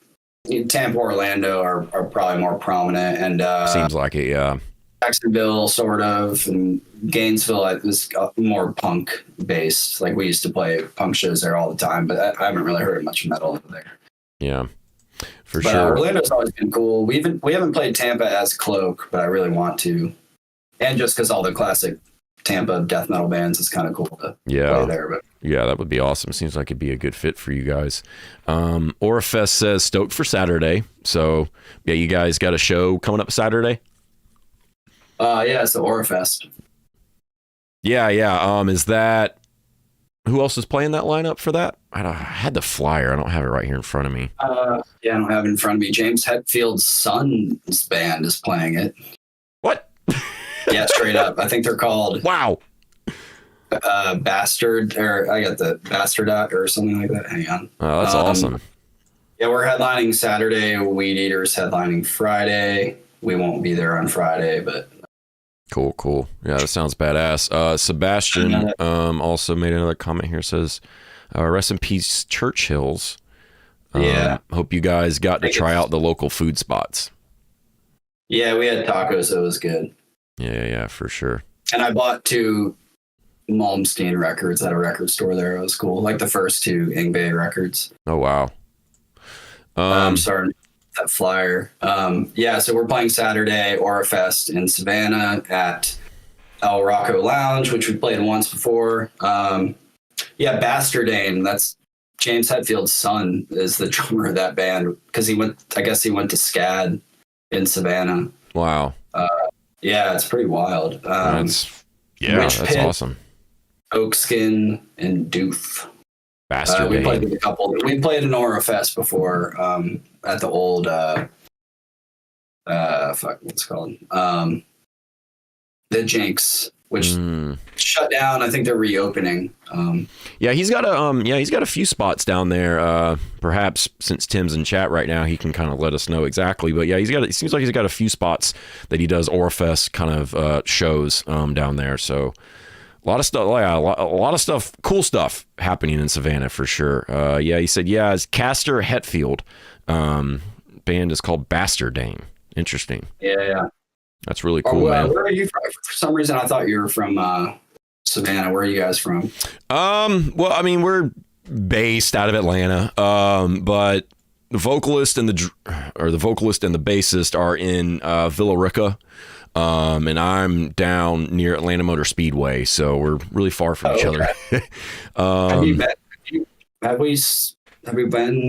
Orlando are probably more prominent, and seems like it. Yeah. Jacksonville, sort of, and Gainesville is more punk based. Like, we used to play punk shows there all the time, but I haven't really heard much metal over there. Yeah, for sure. Orlando's always been cool. We haven't played Tampa as CLOAK, but I really want to, and just because all the classic Tampa death metal bands, is kind of cool to play there. But yeah, that would be awesome. Seems like it'd be a good fit for you guys. Orifest says stoked for Saturday. So yeah, you guys got a show coming up Saturday? It's the Orifest. Yeah. Is that, who else is playing that lineup for that? I had the flyer. I don't have it right here in front of me. I don't have it in front of me. James Hetfield's son's band is playing it. What? Yeah, straight up. I think they're called Bastard, or I got the Bastardot or something like that. Hang on. Oh, that's awesome. Yeah, we're headlining Saturday. Weed Eaters headlining Friday. We won't be there on Friday, but cool. Yeah, that sounds badass. Sebastian also made another comment here. Says, rest in peace, Churchill's. Hope you guys got to try out the local food spots. Yeah, we had tacos. So it was good. Yeah, for sure. And I bought 2 Malmsteen records at a record store there. It was cool. Like the first 2 Yngwie records. Oh, wow. I'm sorry, that flyer. So we're playing Saturday, Orifest in Savannah at El-Rocko Lounge, which we played once before. Bastardane, that's James Hetfield's son, is the drummer of that band, because he went to SCAD in Savannah. Wow. It's pretty wild. That's awesome. Oakskin and Doof. Bastard. We played with a couple. We played an Orifest before at the old what's it called? The Jinx, which shut down. I think they're reopening. He's got a few spots down there. Perhaps since Tim's in chat right now, he can kind of let us know exactly. But yeah, it seems like he's got a few spots that he does Orifest kind of shows down there. So a lot of stuff, a lot of stuff, cool stuff happening in Savannah for sure. He said, it's Castor Hetfield. Band is called Bastardane. Interesting. Yeah. That's really cool, man. Where are you from? For some reason, I thought you were from Savannah. Where are you guys from? Well, I mean, we're based out of Atlanta, but the vocalist and the bassist are in Villa Rica, and I'm down near Atlanta Motor Speedway, so we're really far from each other. Have we been?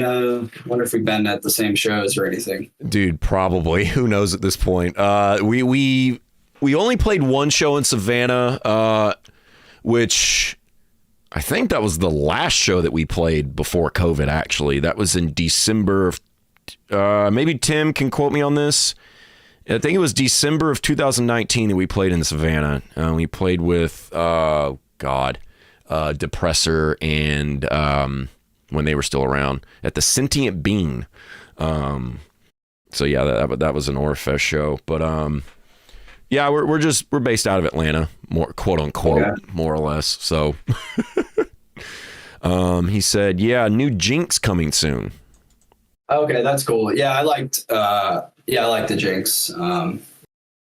Wonder if we've been at the same shows or anything. Dude, probably. Who knows at this point? We we only played one show in Savannah, which I think that was the last show that we played before COVID, actually. That was in December of, maybe Tim can quote me on this. I think it was December of 2019 that we played in Savannah. We played with, Depressor and when they were still around at the Sentient Bean. So yeah, that was an Orfest show, but yeah, we're based out of Atlanta, more quote unquote, more or less. So he said, yeah, new Jinx coming soon. Okay, that's cool. Yeah, I liked the Jinx.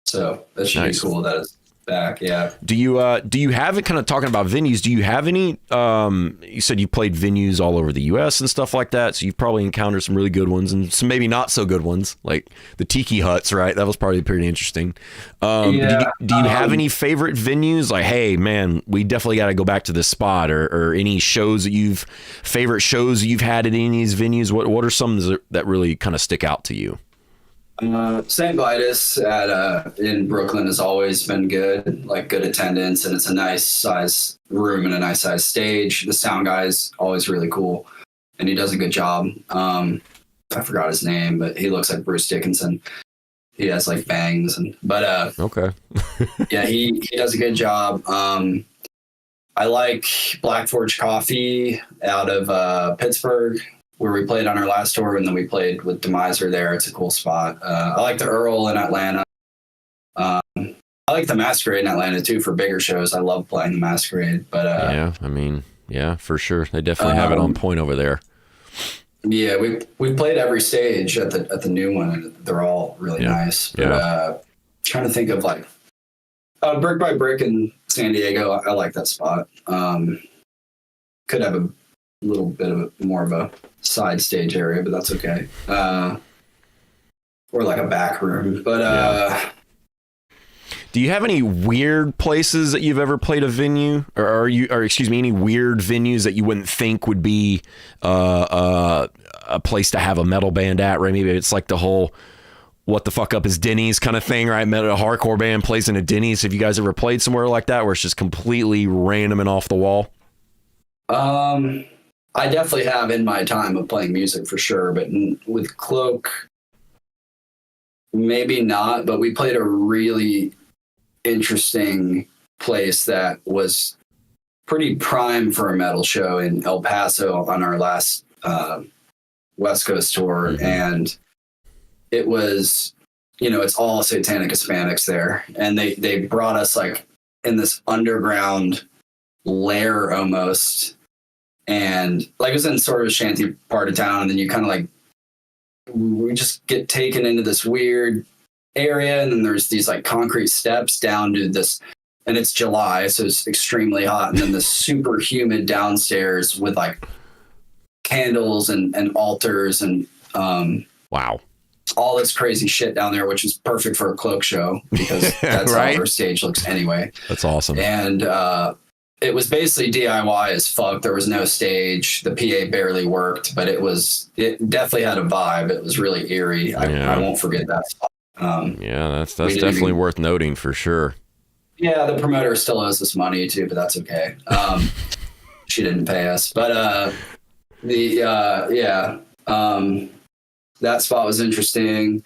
So that should be cool that it's back. Yeah. Do you have it, kind of talking about venues? Do you have any? You said you played venues all over the U.S. and stuff like that, so you've probably encountered some really good ones and some maybe not so good ones, like the Tiki Huts, right? That was probably pretty interesting. Do you have any favorite venues? Like, hey, man, we definitely got to go back to this spot, or any shows that favorite shows you've had at any of these venues? What are some that really kind of stick out to you? St. Vitus in Brooklyn has always been good, like good attendance, and it's a nice size room and a nice size stage. The sound guy's always really cool, and he does a good job. I forgot his name, but he looks like Bruce Dickinson. He has like bangs, okay. Yeah, he does a good job. I like Black Forge Coffee out of Pittsburgh, where we played on our last tour, and then we played with Demiser there. It's a cool spot. I like the Earl in Atlanta. I like the Masquerade in Atlanta too for bigger shows. I love playing the Masquerade, but yeah, for sure. They definitely have it on point over there. Yeah, we played every stage at the new one, and they're all really nice. But trying to think of like Brick by Brick in San Diego. I like that spot. Could have a little bit of more of a side stage area, but that's okay. Or like a back room. But do you have any weird places that you've ever played a venue, or any weird venues that you wouldn't think would be a place to have a metal band at? Right? Maybe it's like the whole "what the fuck up is Denny's" kind of thing, right? A hardcore band plays in a Denny's. Have you guys ever played somewhere like that where it's just completely random and off the wall? I definitely have in my time of playing music for sure, but with CLOAK, maybe not. But we played a really interesting place that was pretty prime for a metal show in El Paso on our last West Coast tour. Mm-hmm. And it was, it's all Satanic Hispanics there. And they brought us like in this underground lair almost. And like it was in sort of a shanty part of town, and then you kind of like we just get taken into this weird area, and then there's these like concrete steps down to this, and it's July, so it's extremely hot, and then this super humid downstairs with like candles and altars and wow, all this crazy shit down there, which is perfect for a CLOAK show because that's right? How our stage looks anyway. That's awesome. And it was basically DIY as fuck. There was no stage. The PA barely worked, but it definitely had a vibe. It was really eerie. I won't forget that spot. That's definitely worth noting for sure. Yeah, the promoter still owes us money too, but that's okay. She didn't pay us, but that spot was interesting.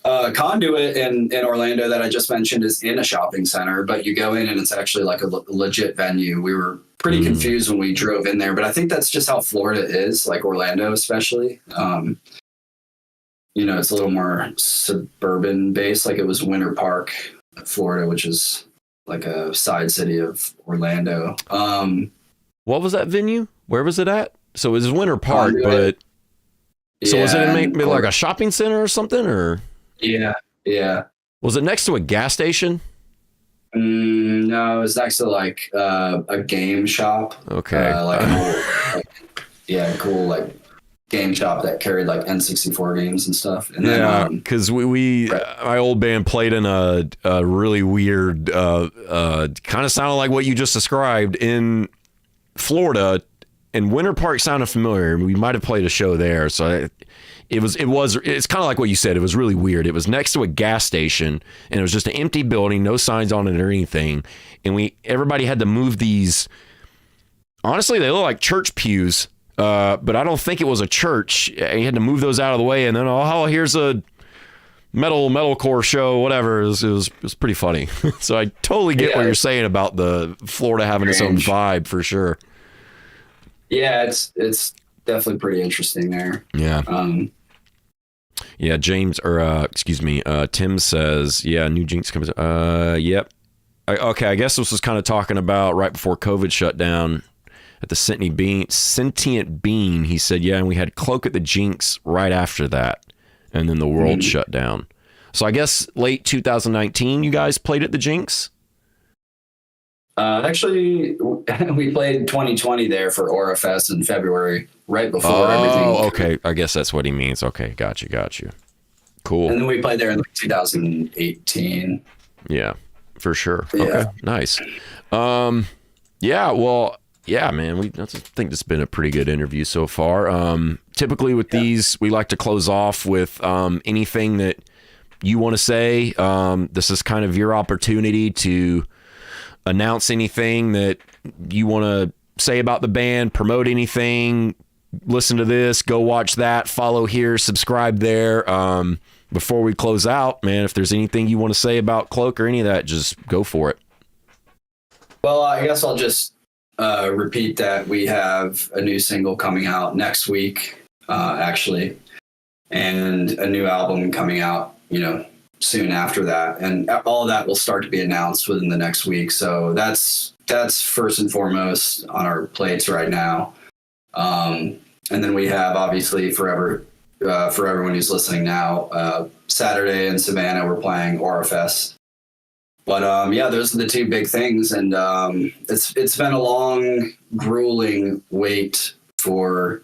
Conduit in Orlando that I just mentioned is in a shopping center, but you go in and it's actually like a legit venue. We were pretty confused when we drove in there, but I think that's just how Florida is, like Orlando especially. It's a little more suburban based, like it was Winter Park, Florida, which is like a side city of Orlando. What was that venue? Where was it at? So it was Winter Park, but so was it in like a shopping center or something, or? Yeah. Was it next to a gas station? No, it was next to like a game shop. Okay. Cool like game shop that carried like N64 games and stuff. And then, because my old band played in a really weird, kind of sounded like what you just described in Florida, and Winter Park sounded familiar. We might have played a show there, so it's kind of like what you said. It was really weird. It was next to a gas station, and it was just an empty building, no signs on it or anything. And everybody had to move these. Honestly, they look like church pews, but I don't think it was a church. You had to move those out of the way, and then here's a metalcore show, whatever. It was pretty funny. So I totally get what you're saying about the Florida having its own vibe for sure. Yeah, it's definitely pretty interesting there. Yeah. Yeah, Tim says, yeah, new Jinx comes. Yep. Okay, I guess this was kind of talking about right before COVID shut down at the Sentient Bean. He said, yeah, and we had CLOAK at the Jinx right after that, and then the world shut down. So I guess late 2019, you guys played at the Jinx? Actually, we played 2020 there for Aura Fest in February, right before everything. Oh, okay. I guess that's what he means. Okay, got you. Cool. And then we played there in 2018. Yeah, for sure. Yeah. Okay, nice. Yeah, well, yeah, man, I think this has been a pretty good interview so far. Typically with these, we like to close off with anything that you want to say. This is kind of your opportunity to announce anything that you want to say about the band, promote anything, listen to this, go watch that, follow here, subscribe there. Before we close out, man, if there's anything you want to say about CLOAK or any of that, just go for it. Well, I guess I'll just repeat that we have a new single coming out next week, actually, and a new album coming out, soon after that, and all of that will start to be announced within the next week. So that's first and foremost on our plates right now. And then we have obviously for everyone who's listening now, Saturday in Savannah we're playing Aura Fest. But those are the two big things, and it's been a long, grueling wait for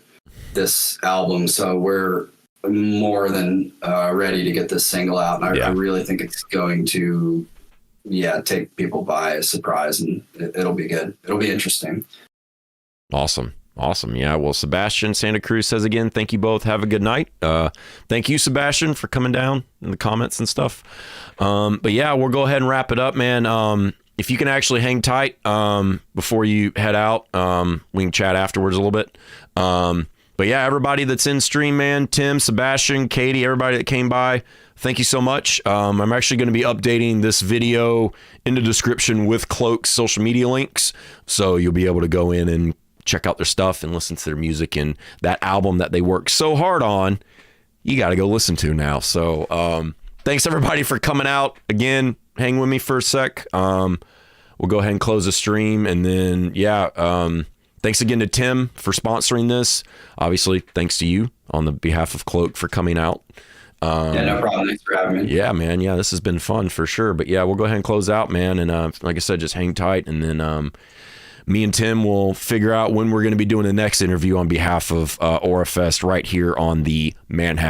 this album. So we're more than ready to get this single out, and I really think it's going to take people by surprise, and it'll be good. It'll be interesting. Awesome. Yeah, well, Sebastian Santa Cruz says again, thank you both, have a good night. Thank you, Sebastian, for coming down in the comments and stuff. But yeah, we'll go ahead and wrap it up, man. If you can actually hang tight before you head out, we can chat afterwards a little bit. But yeah, everybody that's in stream, man, Tim, Sebastian, Katie, everybody that came by, thank you so much. I'm actually going to be updating this video in the description with CLOAK's social media links. So you'll be able to go in and check out their stuff and listen to their music, and that album that they worked so hard on, you got to go listen to now. So thanks everybody for coming out. Again, hang with me for a sec. We'll go ahead and close the stream, and then thanks again to Tim for sponsoring this. Obviously, thanks to you on the behalf of CLOAK for coming out. No problem. Thanks for having me. Yeah, man. Yeah, this has been fun for sure. But yeah, we'll go ahead and close out, man. And like I said, just hang tight. And then me and Tim will figure out when we're going to be doing the next interview on behalf of Aura Fest right here on the Manhattan